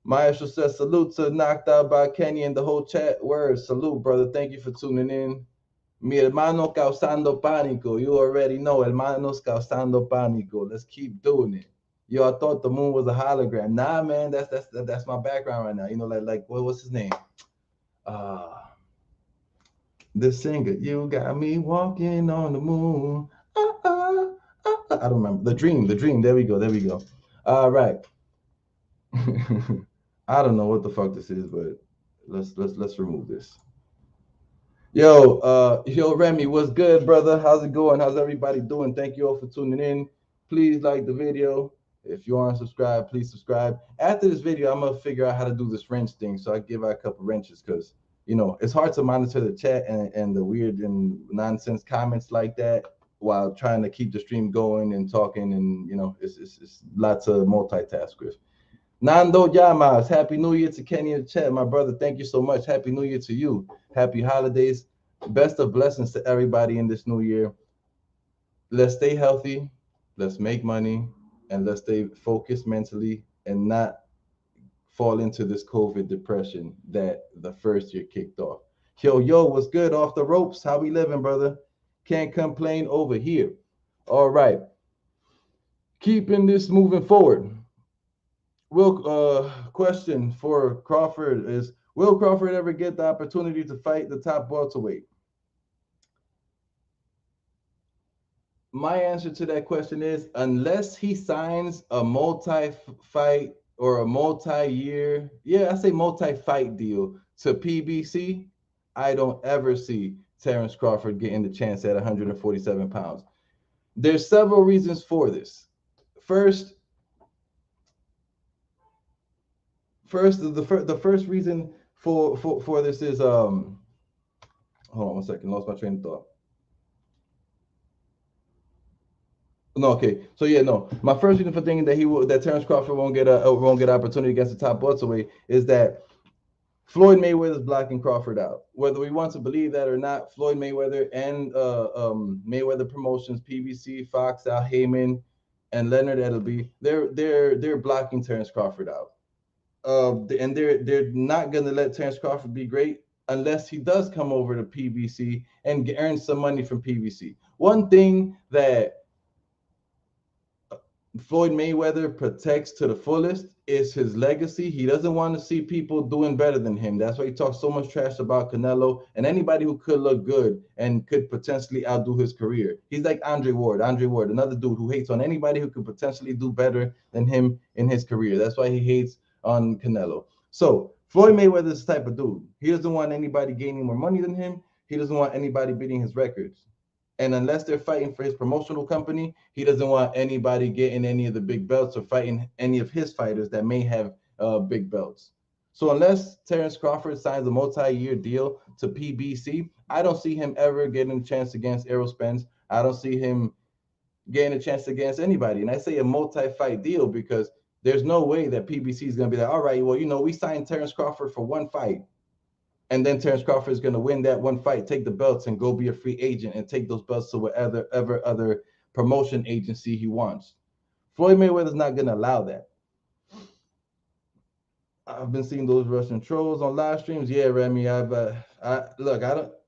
Maestro says salute to Knocked Out by Kenny and the whole chat. Word, salute, brother. Thank you for tuning in. Mi hermano causando pánico. You already know, hermanos causando pánico. Let's keep doing it. Yo, I thought the moon was a hologram. Nah, man, that's my background right now. You know, like what's his name? The singer. You got me walking on the moon. I don't remember. The dream. There we go. All right. I don't know what the fuck this is, but let's remove this. Yo, Remy, what's good, brother? How's it going? How's everybody doing? Thank you all for tuning in. Please like the video. If you aren't subscribed, please subscribe. After this video, I'm gonna figure out how to do this wrench thing, so I give out a couple wrenches, because it's hard to monitor the chat and the weird and nonsense comments like that while trying to keep the stream going and talking, and it's lots of multitask with. Nando Llamas, Happy New Year to Kenny in the chat, my brother. Thank you so much. Happy New Year to you. Happy holidays. Best of blessings to everybody in this new year. Let's stay healthy. Let's make money. And let's stay focused mentally and not fall into this COVID depression that the first year kicked off. Yo, what's good? Off the ropes. How we living, brother? Can't complain over here. All right. Keeping this moving forward. Question for Crawford is: will Crawford ever get the opportunity to fight the top welterweight? My answer to that question is, unless he signs a multi-fight or a multi-year, I say multi-fight deal to PBC, I don't ever see Terrance Crawford getting the chance at 147 pounds. There's several reasons for this. First, First, the first reason for this is hold on one second, lost my train of thought. No, okay. So yeah, no. My first reason for thinking that that Terrence Crawford won't get an opportunity against the top welterweight is that Floyd Mayweather is blocking Crawford out. Whether we want to believe that or not, Floyd Mayweather and Mayweather Promotions, PBC, Fox, Al Heyman, and Leonard Edelby, they're blocking Terrence Crawford out. And they're not gonna let Terrence Crawford be great unless he does come over to PBC and earn some money from PBC. One thing that Floyd Mayweather protects to the fullest is his legacy. He doesn't want to see people doing better than him. That's why he talks so much trash about Canelo and anybody who could look good and could potentially outdo his career. He's like Andre Ward, another dude who hates on anybody who could potentially do better than him in his career. That's why he hates on Canelo. So Floyd Mayweather is the type of dude. He doesn't want anybody gaining more money than him. He doesn't want anybody beating his records. And unless they're fighting for his promotional company, he doesn't want anybody getting any of the big belts or fighting any of his fighters that may have big belts. So unless Terrence Crawford signs a multi-year deal to PBC, I don't see him ever getting a chance against Aerospace. I don't see him getting a chance against anybody. And I say a multi-fight deal because there's no way that PBC is going to be like, all right, well, we signed Terrence Crawford for one fight. And then Terrence Crawford is going to win that one fight, take the belts, and go be a free agent and take those belts to whatever other promotion agency he wants. Floyd Mayweather is not going to allow that. I've been seeing those Russian trolls on live streams. Yeah, Remy, I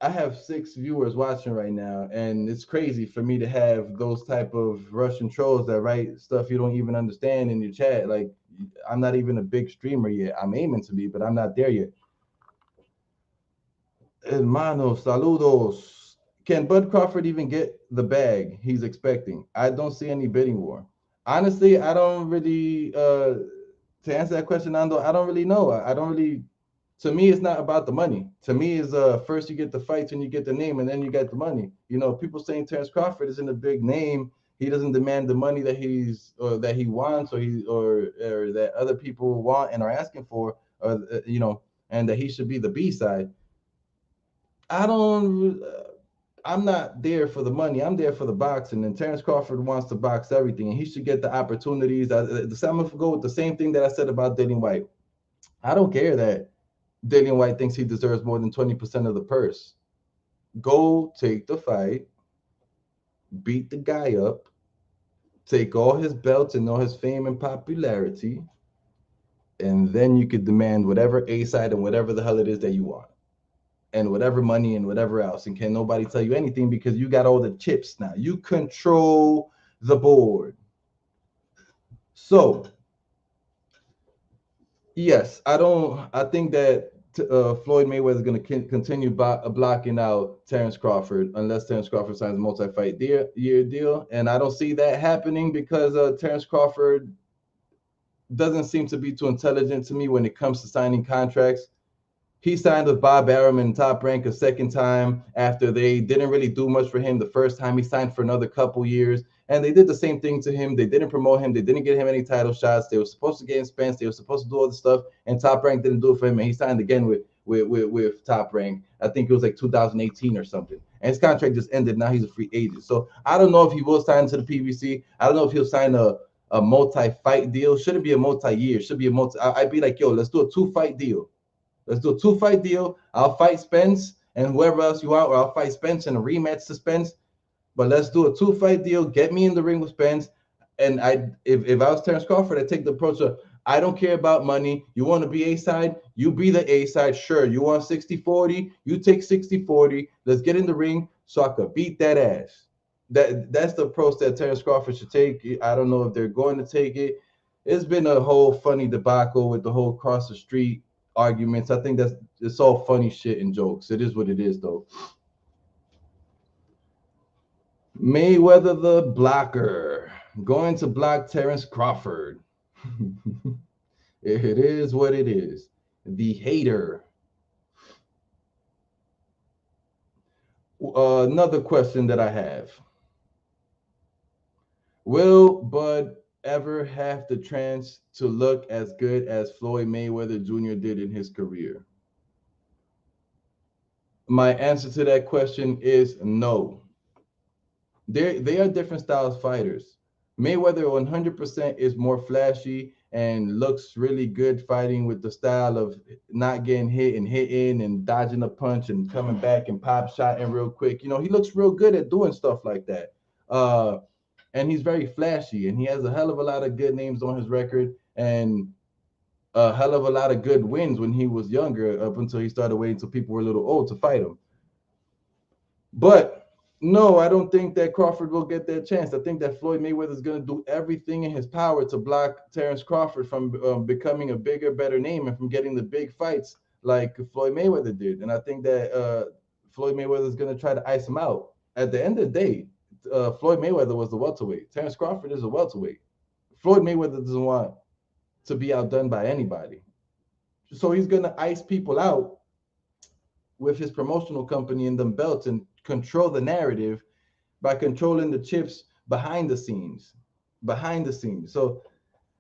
have 6 viewers watching right now, and it's crazy for me to have those type of Russian trolls that write stuff you don't even understand in your chat. Like, I'm not even a big streamer yet. I'm aiming to be, but I'm not there yet. Hermanos, saludos. Can Bud Crawford even get the bag he's expecting? I don't see any bidding war. Honestly, I don't really to answer that question, Nando, I don't really know. I don't really to me it's not about the money. To me is first you get the fights and you get the name and then you get the money. People saying Terrence Crawford isn't a big name. He doesn't demand the money that he wants or that other people want and are asking for and that he should be the B side. I don't. I'm not there for the money. I'm there for the boxing. And Terrence Crawford wants to box everything, and he should get the opportunities. I'm gonna go with the same thing that I said about Dillian Whyte. I don't care that Dillian Whyte thinks he deserves more than 20% of the purse. Go take the fight, beat the guy up, take all his belts and all his fame and popularity, and then you could demand whatever A side and whatever the hell it is that you want. And whatever money and whatever else. And can nobody tell you anything because you got all the chips now. You control the board. So, yes, I think that Floyd Mayweather is going to continue blocking out Terrence Crawford unless Terrence Crawford signs a multi-fight year deal. And I don't see that happening because Terrence Crawford doesn't seem to be too intelligent to me when it comes to signing contracts. He signed with Bob Arum in Top Rank a second time after they didn't really do much for him the first time. He signed for another couple years, and they did the same thing to him. They didn't promote him. They didn't get him any title shots. They were supposed to get him Spence. They were supposed to do all the stuff, and Top Rank didn't do it for him. And he signed again with Top Rank. I think it was like 2018 or something. And his contract just ended. Now he's a free agent. So I don't know if he will sign to the PBC. I don't know if he'll sign a multi-fight deal. Shouldn't be a multi-year. Should be a multi. I'd be like, yo, let's do a 2-fight deal. Let's do a 2-fight deal. I'll fight Spence and whoever else you want, or I'll fight Spence in a rematch to Spence. But let's do a 2-fight deal. Get me in the ring with Spence. And if I was Terrence Crawford, I'd take the approach of, I don't care about money. You want to be A side? You be the A side. Sure. You want 60-40? You take 60-40. Let's get in the ring so I could beat that ass. That's the approach that Terrence Crawford should take. I don't know if they're going to take it. It's been a whole funny debacle with the whole cross the street arguments. I think it's all funny shit and jokes. It is what it is, though. Mayweather the blocker going to block Terrance Crawford. It is what it is. The hater. Another question that I have. Will Bud ever have the chance to look as good as Floyd Mayweather Jr. did in his career? My answer to that question is no. They are different styles fighters. Mayweather 100% is more flashy and looks really good fighting with the style of not getting hit and hitting and dodging a punch and coming back and pop shotting real quick. You know, he looks real good at doing stuff like that. And he's very flashy and he has a hell of a lot of good names on his record and a hell of a lot of good wins when he was younger up until he started waiting until people were a little old to fight him. But no, I don't think that Crawford will get that chance. I think that Floyd Mayweather is going to do everything in his power to block Terrance Crawford from becoming a bigger, better name and from getting the big fights like Floyd Mayweather did. And I think that Floyd Mayweather is going to try to ice him out. At the end of the day, Floyd Mayweather was the welterweight. Terrance Crawford is a welterweight. Floyd Mayweather doesn't want to be outdone by anybody. So he's going to ice people out with his promotional company and them belts and control the narrative by controlling the chips behind the scenes. So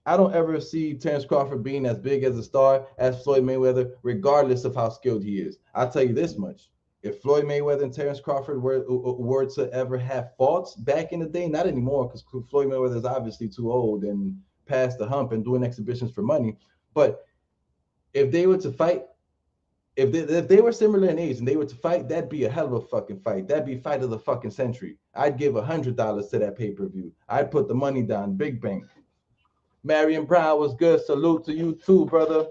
I don't ever see Terrence Crawford being as big as a star as Floyd Mayweather, regardless of how skilled he is. I'll tell you this much. If Floyd Mayweather and Terrence Crawford were to ever have foughts back in the day, not anymore, because Floyd Mayweather is obviously too old and past the hump and doing exhibitions for money. But if they were to fight, if they were similar in age and they were to fight, that'd be a hell of a fucking fight. That'd be fight of the fucking century. I'd give $100 to that pay-per-view. I'd put the money down, big bank. Marion Brown was good. Salute to you too, brother.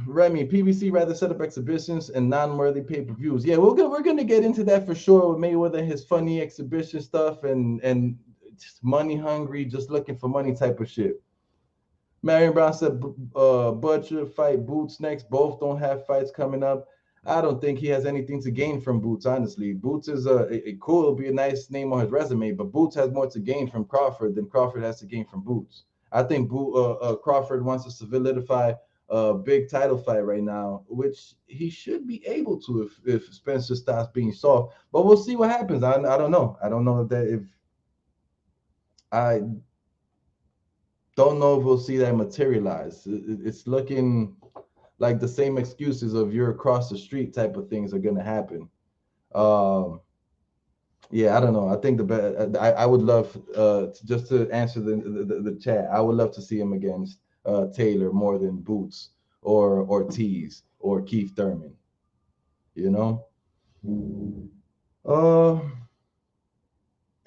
Remy, PBC rather set up exhibitions and non-worthy pay-per-views. Yeah, we're gonna get into that for sure with Mayweather and his funny exhibition stuff and just money hungry, just looking for money type of shit. Marion Brown said Butcher fight Boots next. Both don't have fights coming up. I don't think he has anything to gain from Boots, honestly. Boots is cool. It'll be a nice name on his resume, but Boots has more to gain from Crawford than Crawford has to gain from Boots. I think Crawford wants to solidify a big title fight right now, which he should be able to if Spencer stops being soft. But we'll see what happens. I don't know. I don't know if I don't know if we'll see that materialize. It's looking like the same excuses of you're across the street type of things are going to happen. Yeah, I don't know. I think I would love just to answer the chat. I would love to see him against Taylor more than Boots or Ortiz or Keith Thurman. You know.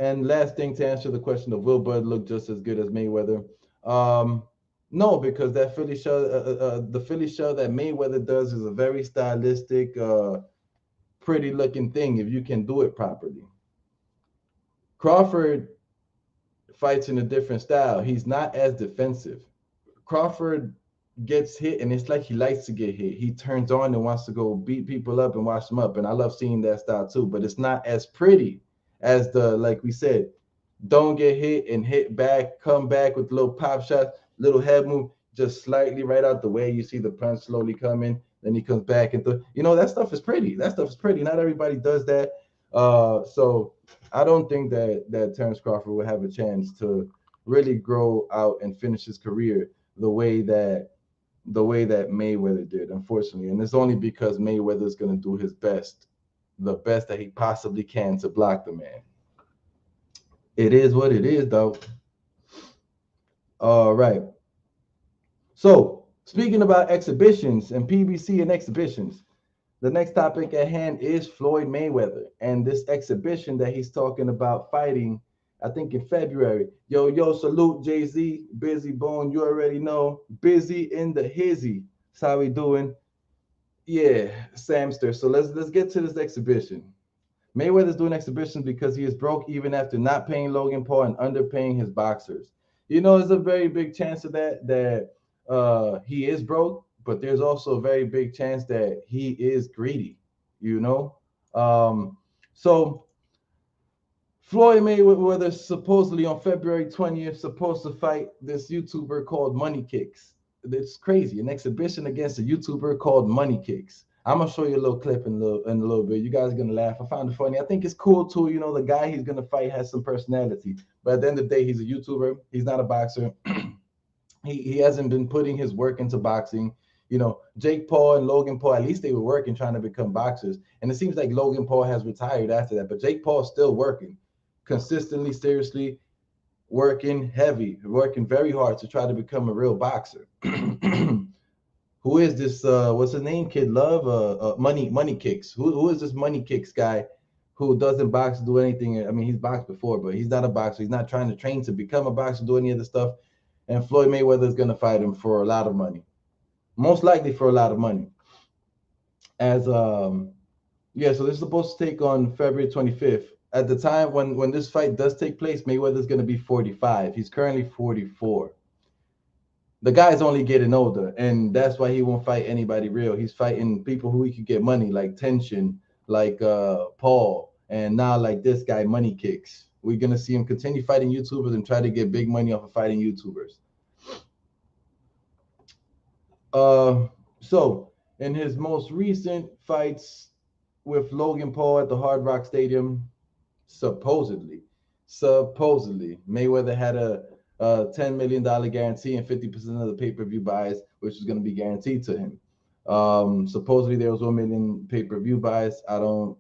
And last thing to answer the question of will Bud look just as good as Mayweather? No, because that Philly show, the Philly show that Mayweather does is a very stylistic, pretty looking thing if you can do it properly. Crawford fights in a different style. He's not as defensive. Crawford gets hit and it's like he likes to get hit. He turns on and wants to go beat people up and wash them up. And I love seeing that style too, but it's not as pretty as like we said, don't get hit and hit back, come back with a little pop shot, little head move, just slightly right out the way. You see the punch slowly coming, then he comes back and that stuff is pretty. That stuff is pretty. Not everybody does that. So I don't think that Terrence Crawford will have a chance to really grow out and finish his career the way that Mayweather did, unfortunately. And it's only because Mayweather is going to do his best, the best that he possibly can to block the man. It is what it is, though. All right. So, speaking about exhibitions and PBC and exhibitions, the next topic at hand is Floyd Mayweather and this exhibition that he's talking about fighting, I think in February. Yo, salute Jay-Z, Busy Bone, you already know. Busy in the hizzy. That's how we doing. Yeah, Samster. So let's get to this exhibition. Mayweather's doing exhibitions because he is broke even after not paying Logan Paul and underpaying his boxers. There's a very big chance of that he is broke, but there's also a very big chance that he is greedy, So Floyd Mayweather supposedly on February 20th supposed to fight this YouTuber called Money Kicks. It's crazy. An exhibition against a YouTuber called Money Kicks. I'm gonna show you a little clip in a little bit. You guys are gonna laugh. I found it funny. I think it's cool too. You know, the guy he's gonna fight has some personality, but at the end of the day, he's a YouTuber. He's not a boxer. He hasn't been putting his work into boxing. You know, Jake Paul and Logan Paul, at least they were working trying to become boxers. And it seems like Logan Paul has retired after that, but Jake Paul is still working consistently, seriously, working heavy, working very hard to try to become a real boxer. Who is this? What's his name? Kid Love? Money Kicks. Who is this Money Kicks guy who doesn't box, do anything? I mean, he's boxed before, but he's not a boxer. He's not trying to train to become a boxer, do any of the stuff. And Floyd Mayweather is going to fight him for a lot of money, most likely for a lot of money. As Yeah, so this is supposed to take on February 25th. At the time when this fight does take place, Mayweather is going to be 45. He's currently 44. The guy's only getting older, and that's why he won't fight anybody real. He's fighting people who he could get money, like Tension, like Paul, and now like this guy, Money Kicks. We're gonna see him continue fighting YouTubers and try to get big money off of fighting YouTubers. So in his most recent fights with Logan Paul at the Hard Rock Stadium, supposedly Mayweather had a $10 million guarantee and 50% of the pay-per-view buys, which is going to be guaranteed to him. Supposedly there was 1 million pay-per-view buys. I don't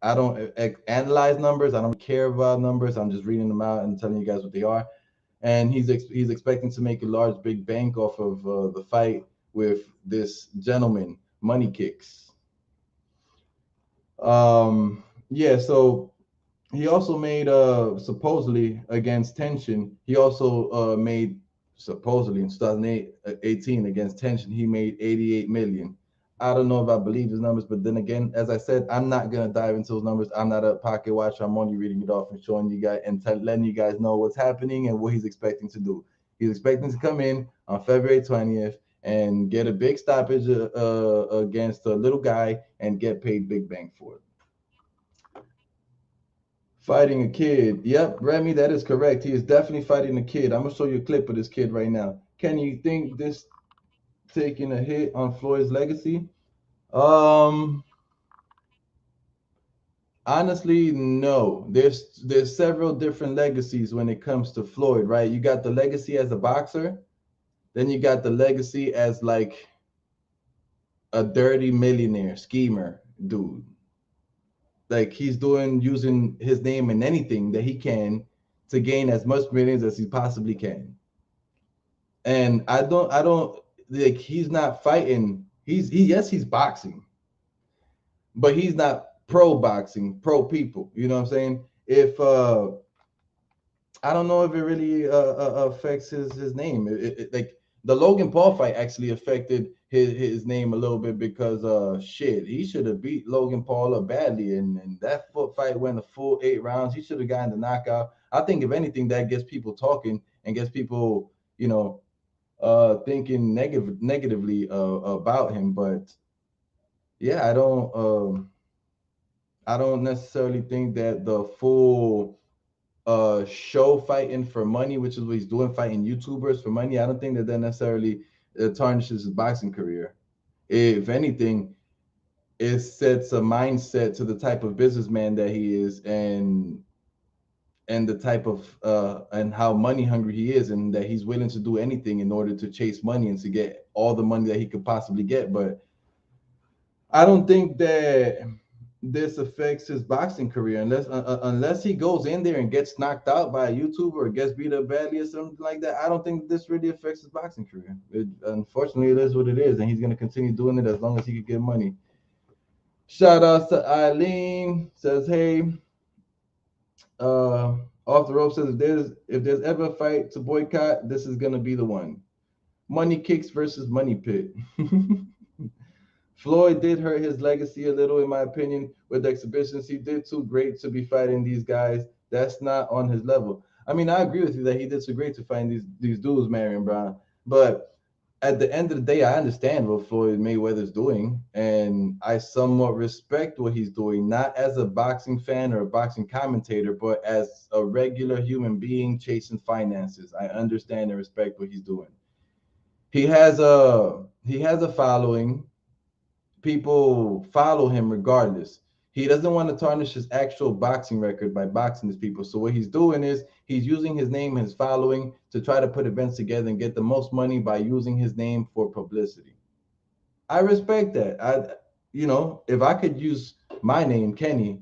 analyze numbers. I don't care about numbers. I'm just reading them out and telling you guys what they are. And he's expecting to make a large big bank off of the fight with this gentleman, Money Kicks. Yeah, so he also made supposedly against Tension. He also made supposedly in 2018 against Tension. He made 88 million. I don't know if I believe his numbers, but then again, as I said, I'm not gonna dive into those numbers. I'm not a pocket watcher. I'm only reading it off and showing you guys and letting you guys know what's happening and what he's expecting to do. He's expecting to come in on February 20th and get a big stoppage against a little guy and get paid big bang for it. Fighting a kid. Yep, Remy, that is correct. He is definitely fighting a kid. I'm gonna show you a clip of this kid right now. Can you think this taking a hit on Floyd's legacy? Um, Honestly, no. There's several different legacies when it comes to Floyd, right? You got the legacy as a boxer, then you got the legacy as like a dirty millionaire schemer dude. Like he's doing using his name in anything that he can to gain as much millions as he possibly can. And I don't like he's not fighting. Yes, he's boxing, but he's not pro boxing, pro people. You know what I'm saying? If I don't know if it really affects his name. Like the Logan Paul fight actually affected his name a little bit because shit, he should have beat Logan Paul up badly, and that foot fight went a full 8 rounds. He should have gotten the knockout. I think if anything, that gets people talking and gets people, you know, thinking negatively about him. But yeah, I don't necessarily think that the full show fighting for money, which is what he's doing, fighting YouTubers for money. I don't think that necessarily tarnishes his boxing career. If anything, it sets a mindset to the type of businessman that he is, and the type of and how money hungry he is, and that he's willing to do anything in order to chase money and to get all the money that he could possibly get. But I don't think that this affects his boxing career unless he goes in there and gets knocked out by a YouTuber or gets beat up badly or something like that. I don't think this really affects his boxing career. Unfortunately, it is what it is, and he's going to continue doing it as long as he can get money. Shout out to Eileen, says, hey, off the rope, says if there's ever a fight to boycott, this is going to be the one. Money Kicks versus Money Pit. Floyd did hurt his legacy a little, in my opinion, with exhibitions. He did too great to be fighting these guys. That's not on his level. I mean, I agree with you that he did so great to find these dudes, Marion Brown. But at the end of the day, I understand what Floyd Mayweather's doing, and I somewhat respect what he's doing, not as a boxing fan or a boxing commentator, but as a regular human being chasing finances. I understand and respect what he's doing. He has a following. people follow him regardless. He doesn't want to tarnish his actual boxing record by boxing these people. So what he's doing is he's using his name and his following to try to put events together and get the most money by using his name for publicity. I respect that. If I could use my name, Kenny,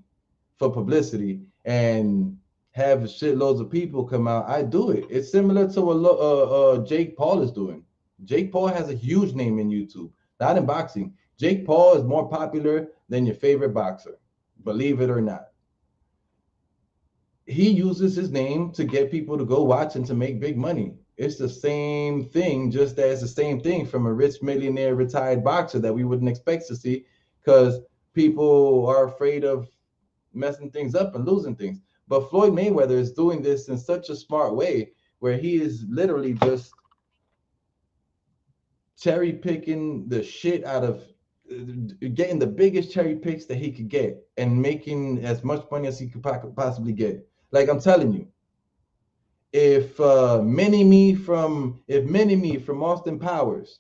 for publicity and have shitloads of people come out, I do it. It's similar to what Jake Paul is doing. Jake Paul has a huge name in YouTube, not in boxing. Jake Paul is more popular than your favorite boxer, believe it or not. He uses his name to get people to go watch and to make big money. It's the same thing, just as the same thing from a rich millionaire retired boxer that we wouldn't expect to see because people are afraid of messing things up and losing things. But Floyd Mayweather is doing this in such a smart way where he is literally just cherry picking the shit out of getting the biggest cherry picks that he could get and making as much money as he could possibly get. Like I'm telling you, if Mini-Me from Austin Powers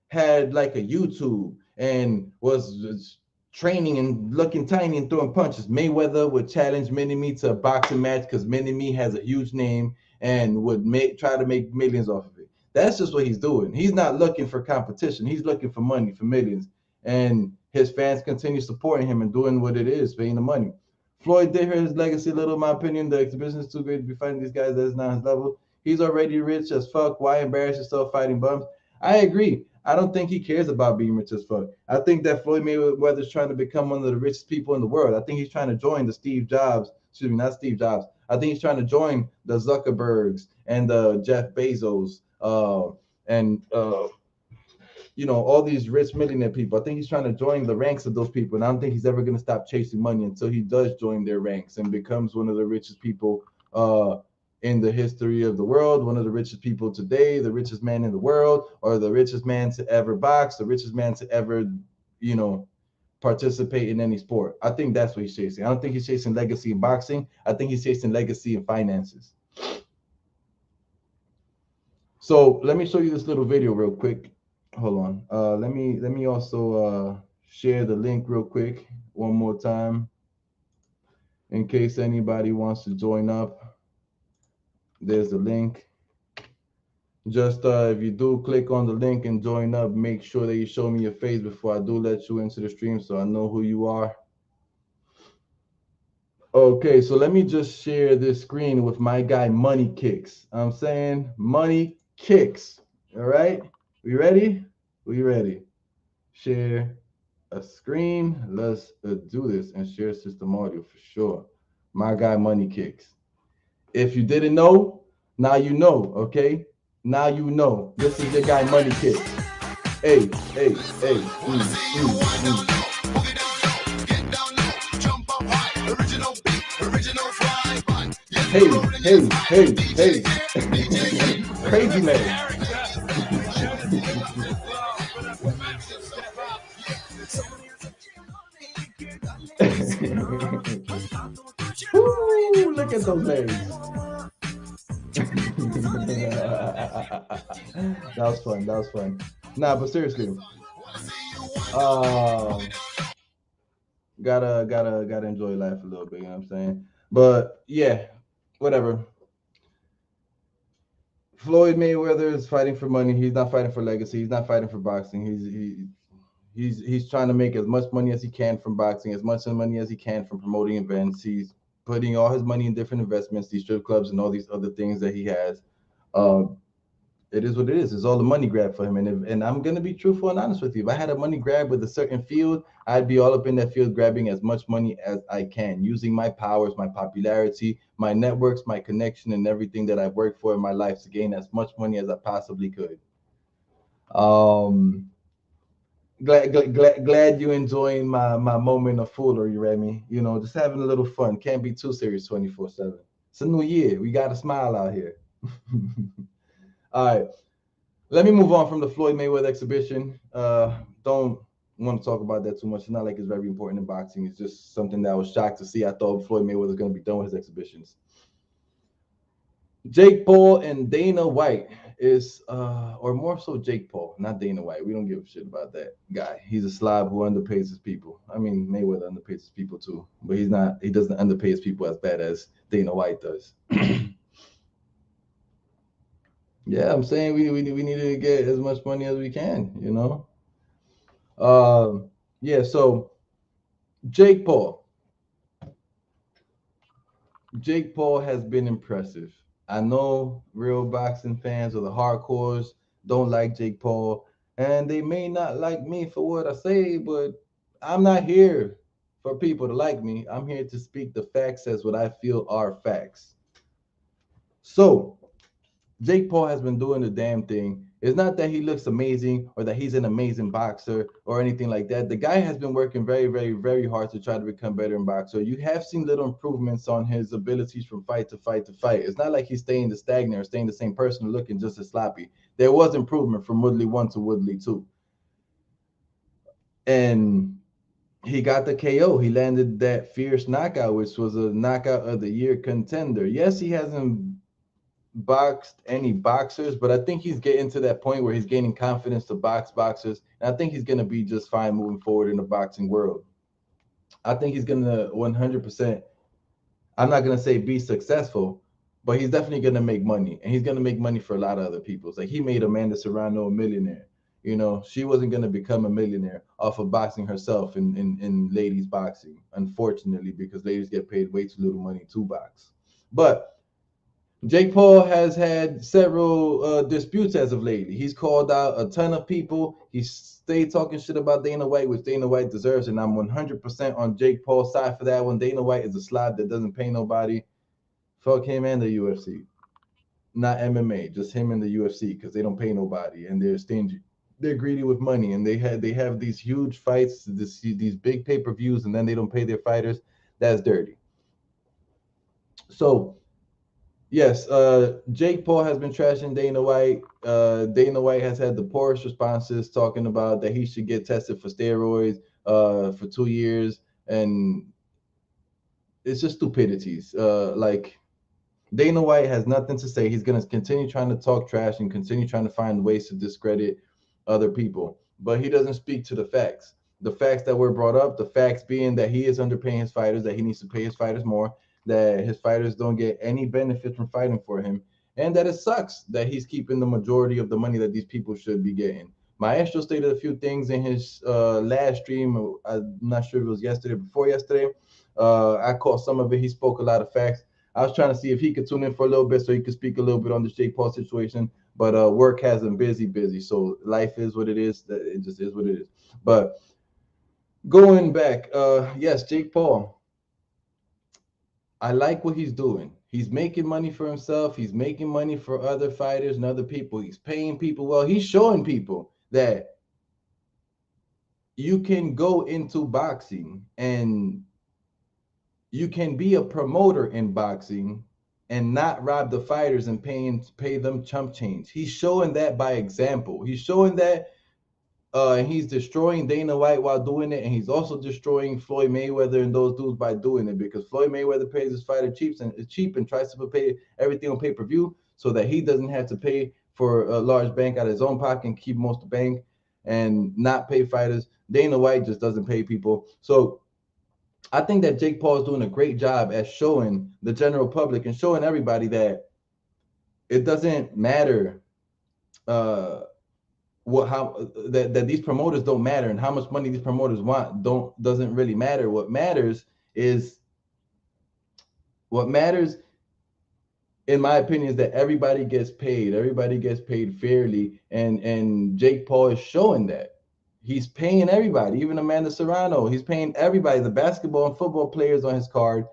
had like a YouTube and was training and looking tiny and throwing punches, Mayweather would challenge Mini-Me to a boxing match because Mini-Me has a huge name and would try to make millions off of it. That's just what he's doing. He's not looking for competition. He's looking for money, for millions. And his fans continue supporting him and doing what it is, paying the money. Floyd did his legacy a little, in my opinion. The exhibition is too great to be fighting these guys that's not his level. He's already rich as fuck. Why embarrass yourself fighting bums? I agree. I don't think he cares about being rich as fuck. I think that Floyd Mayweather is trying to become one of the richest people in the world. I think he's trying to join the Steve Jobs. Excuse me, not Steve Jobs. I think he's trying to join the Zuckerbergs and the Jeff Bezos and all these rich millionaire people. I think he's trying to join the ranks of those people, and I don't think he's ever going to stop chasing money until he does join their ranks and becomes one of the richest people in the history of the world, one of the richest people today, the richest man in the world, or the richest man to ever box, the richest man to ever, participate in any sport. I think that's what he's chasing. I don't think he's chasing legacy in boxing. I think he's chasing legacy in finances. So let me show you this little video real quick. Hold on. Let me also share the link real quick one more time in case anybody wants to join up. There's the link. Just if you do click on the link and join up, make sure that you show me your face before I do let you into the stream so I know who you are. Okay, so let me just share this screen with my guy Money Kicks. I'm saying Money Kicks. All right, we ready? We ready? Share a screen. Let's do this and share system audio for sure. My guy Money Kicks. If you didn't know, now you know. Okay, now you know. This is your guy Money Kicks. Hey. Hey. Crazy man. Ooh, look at those legs. That was fun. Nah, but seriously. Gotta enjoy life a little bit, you know what I'm saying? But yeah, whatever. Floyd Mayweather is fighting for money. He's not fighting for legacy. He's not fighting for boxing. He's trying to make as much money as he can from boxing, as much money as he can from promoting events. He's putting all his money in different investments, these strip clubs and all these other things that he has. It is what it is. It's all a money grab for him. And I'm going to be truthful and honest with you. If I had a money grab with a certain field, I'd be all up in that field grabbing as much money as I can, using my powers, my popularity, my networks, my connection, and everything that I've worked for in my life to gain as much money as I possibly could. Glad you enjoying my moment of foolery, Remy. Just having a little fun. Can't be too serious 24/7. It's a new year. We got to smile out here. All right, let me move on from the Floyd Mayweather exhibition. Don't want to talk about that too much. It's not like it's very important in boxing. It's just something that I was shocked to see. I thought Floyd Mayweather was going to be done with his exhibitions. Jake Paul and Dana White is or more so Jake Paul, not Dana White. We don't give a shit about that guy. He's a slob who underpays his people. I mean, Mayweather underpays his people too, but he doesn't underpay his people as bad as Dana White does. Yeah, I'm saying we need to get as much money as we can, you know. Yeah, so Jake Paul. Jake Paul has been impressive. I know real boxing fans or the hardcores don't like Jake Paul, and they may not like me for what I say, but I'm not here for people to like me. I'm here to speak the facts as what I feel are facts. So, Jake Paul has been doing the damn thing. It's not that he looks amazing or that he's an amazing boxer or anything like that. The guy has been working very, very, very hard to try to become better in boxer. You have seen little improvements on his abilities from fight to fight to fight. It's not like he's staying the stagnant or staying the same person looking just as sloppy. There was improvement from Woodley 1 to Woodley 2. And he got the KO. He landed that fierce knockout, which was a knockout of the year contender. Yes, he hasn't boxed any boxers, but I think he's getting to that point where he's gaining confidence to box boxers. And I think he's going to be just fine moving forward in the boxing world. I think he's going to 100%, I'm not going to say be successful, but he's definitely going to make money. And he's going to make money for a lot of other people. It's like he made Amanda Serrano a millionaire. You know, she wasn't going to become a millionaire off of boxing herself in ladies boxing, unfortunately, because ladies get paid way too little money to box. But Jake Paul has had several disputes as of lately. He's called out a ton of people. He stayed talking shit about Dana White, which Dana White deserves, and I'm 100% on Jake Paul's side for that one. Dana White is a slob that doesn't pay nobody. Fuck him and the UFC. Not MMA, just him and the UFC, because they don't pay nobody and they're stingy. They're greedy with money, and they have these huge fights, these big pay-per-views, and then they don't pay their fighters. That's dirty. So yes, Jake Paul has been trashing Dana White. Dana White has had the poorest responses, talking about that he should get tested for steroids for 2 years, and it's just stupidities. Like Dana White has nothing to say. He's gonna continue trying to talk trash and continue trying to find ways to discredit other people, but he doesn't speak to the facts. The facts that were brought up, the facts being that he is underpaying his fighters, that he needs to pay his fighters more, that his fighters don't get any benefit from fighting for him, and that it sucks that he's keeping the majority of the money that these people should be getting. Maestro stated a few things in his last stream. I'm not sure if it was yesterday or before yesterday. I caught some of it. He spoke a lot of facts. I was trying to see if he could tune in for a little bit so he could speak a little bit on the Jake Paul situation, but work has him busy. So life is what it is. It just is what it is. But going back, yes, Jake Paul. I like what he's doing. He's making money for himself. He's making money for other fighters and other people. He's paying people well. He's showing people that you can go into boxing and you can be a promoter in boxing and not rob the fighters and pay them chump change. He's showing that by example. He's showing that and he's destroying Dana White while doing it, and he's also destroying Floyd Mayweather and those dudes by doing it, because Floyd Mayweather pays his fighter cheap and tries to pay everything on pay-per-view so that he doesn't have to pay for a large bank out of his own pocket and keep most of the bank and not pay fighters. Dana White just doesn't pay people. So I think that Jake Paul is doing a great job at showing the general public and showing everybody that it doesn't matter that these promoters don't matter, and how much money these promoters want doesn't really matter. What matters, in my opinion, is that everybody gets paid fairly, and Jake Paul is showing that. He's paying everybody, even Amanda Serrano. He's paying everybody, the basketball and football players on his card,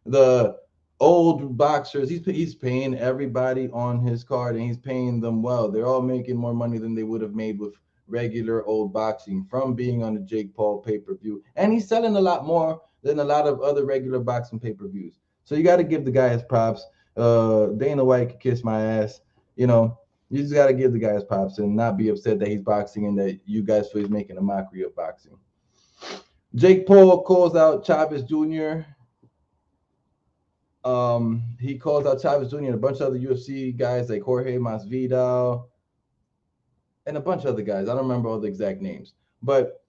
the old boxers. He's paying everybody on his card, and he's paying them well. They're all making more money than they would have made with regular old boxing from being on the Jake Paul pay-per-view. And he's selling a lot more than a lot of other regular boxing pay-per-views. So you got to give the guy his props. Dana White could kiss my ass. You know, you just got to give the guy his props and not be upset that he's boxing and that you guys feel he's making a mockery of boxing. Jake Paul calls out Chavez Jr. He calls out Chavez Jr. and a bunch of other UFC guys like Jorge Masvidal and a bunch of other guys. I don't remember all the exact names, but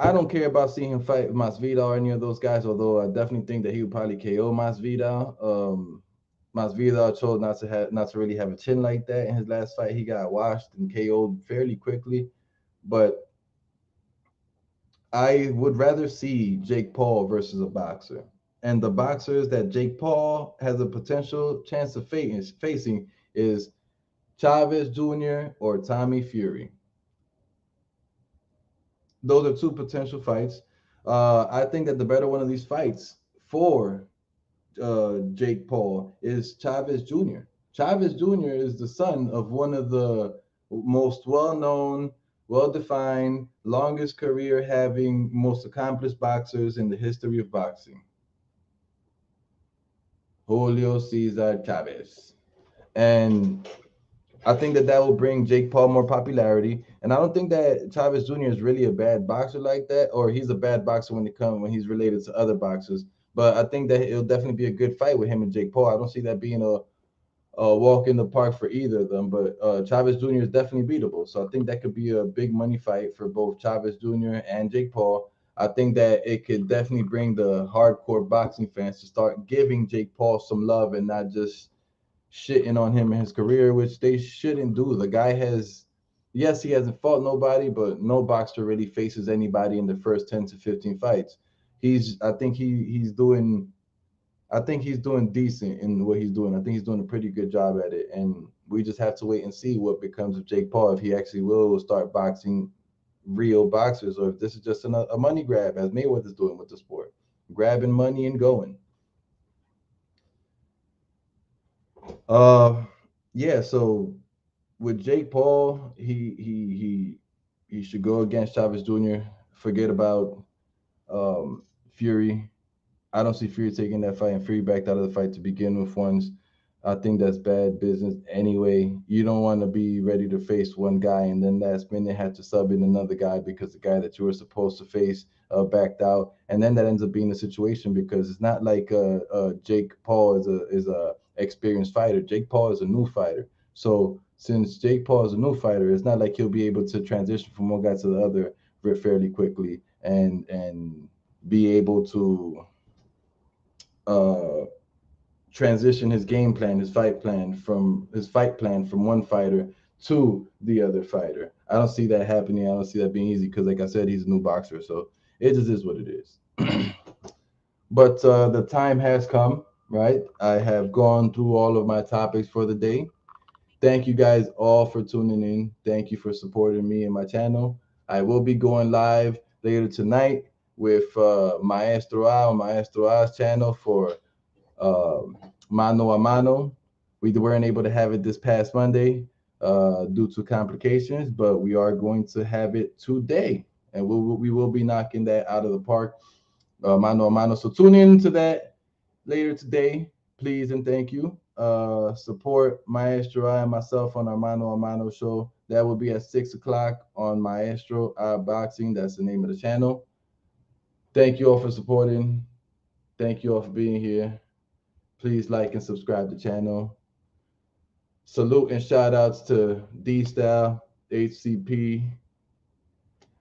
I don't care about seeing him fight Masvidal or any of those guys. Although I definitely think that he would probably KO Masvidal. Masvidal chose not to really have a chin like that in his last fight. He got washed and KO'd fairly quickly, but I would rather see Jake Paul versus a boxer. And the boxers that Jake Paul has a potential chance of facing is Chavez Jr. or Tommy Fury. Those are two potential fights. I think that the better one of these fights for Jake Paul is Chavez Jr. Chavez Jr. is the son of one of the most well-known, well-defined, longest career having, most accomplished boxers in the history of boxing, Julio Cesar Chavez. And I think that that will bring Jake Paul more popularity. And I don't think that Chavez Jr. is really a bad boxer like that, or he's a bad boxer when he's related to other boxers. But I think that it'll definitely be a good fight with him and Jake Paul. I don't see that being a walk in the park for either of them. But Chavez Jr. is definitely beatable. So I think that could be a big money fight for both Chavez Jr. and Jake Paul. I think that it could definitely bring the hardcore boxing fans to start giving Jake Paul some love and not just shitting on him in his career, which they shouldn't do. The guy has, yes, he hasn't fought nobody, but no boxer really faces anybody in the first 10 to 15 fights. I think he's doing, I think he's doing decent in what he's doing. I think he's doing a pretty good job at it, and we just have to wait and see what becomes of Jake Paul if he actually will start boxing real boxers, or if this is just a money grab as Mayweather's doing with the sport, grabbing money and going. Uh, yeah. So with Jake Paul, he should go against Chavez Jr. Forget about Fury. I don't see Fury taking that fight, and Fury backed out of the fight to begin with. Once I think that's bad business anyway. You don't want to be ready to face one guy and then last minute have to sub in another guy because the guy that you were supposed to face backed out, and then that ends up being the situation because it's not like Jake Paul is a experienced fighter. Jake Paul is a new fighter. So since Jake Paul is a new fighter, it's not like he'll be able to transition from one guy to the other fairly quickly and be able to uh transition his game plan, his fight plan from one fighter to the other fighter. I don't see that happening. I don't see that being easy because, like I said, he's a new boxer, so it just is what it is. But the time has come, right? I have gone through all of my topics for the day. Thank you guys all for tuning in. Thank you for supporting me and my channel. I will be going live later tonight with Maestro A on Maestro A's channel for uh, mano a mano. We weren't able to have it this past Monday due to complications, but we are going to have it today, and we will be knocking that out of the park, mano a mano. So tune in to that later today, please and thank you. Support Maestro I and myself on our mano a mano show. That will be at 6 o'clock on Maestro I Boxing. That's the name of the channel. Thank you all for supporting. Thank you all for being here. Please like and subscribe to the channel. Salute and shout outs to D Style, HCP,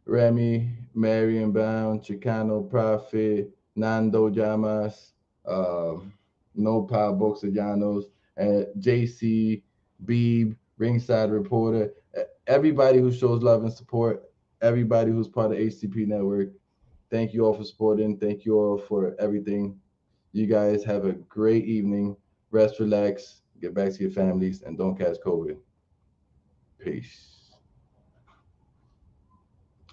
Remy, Marion Bound, Chicano Prophet, Nando Llamas, No Pa Boxellanos, and JC, Beeb, Ringside Reporter, everybody who shows love and support, everybody who's part of HCP Network. Thank you all for supporting. Thank you all for everything. You guys have a great evening. Rest, relax, get back to your families, and don't catch COVID. Peace.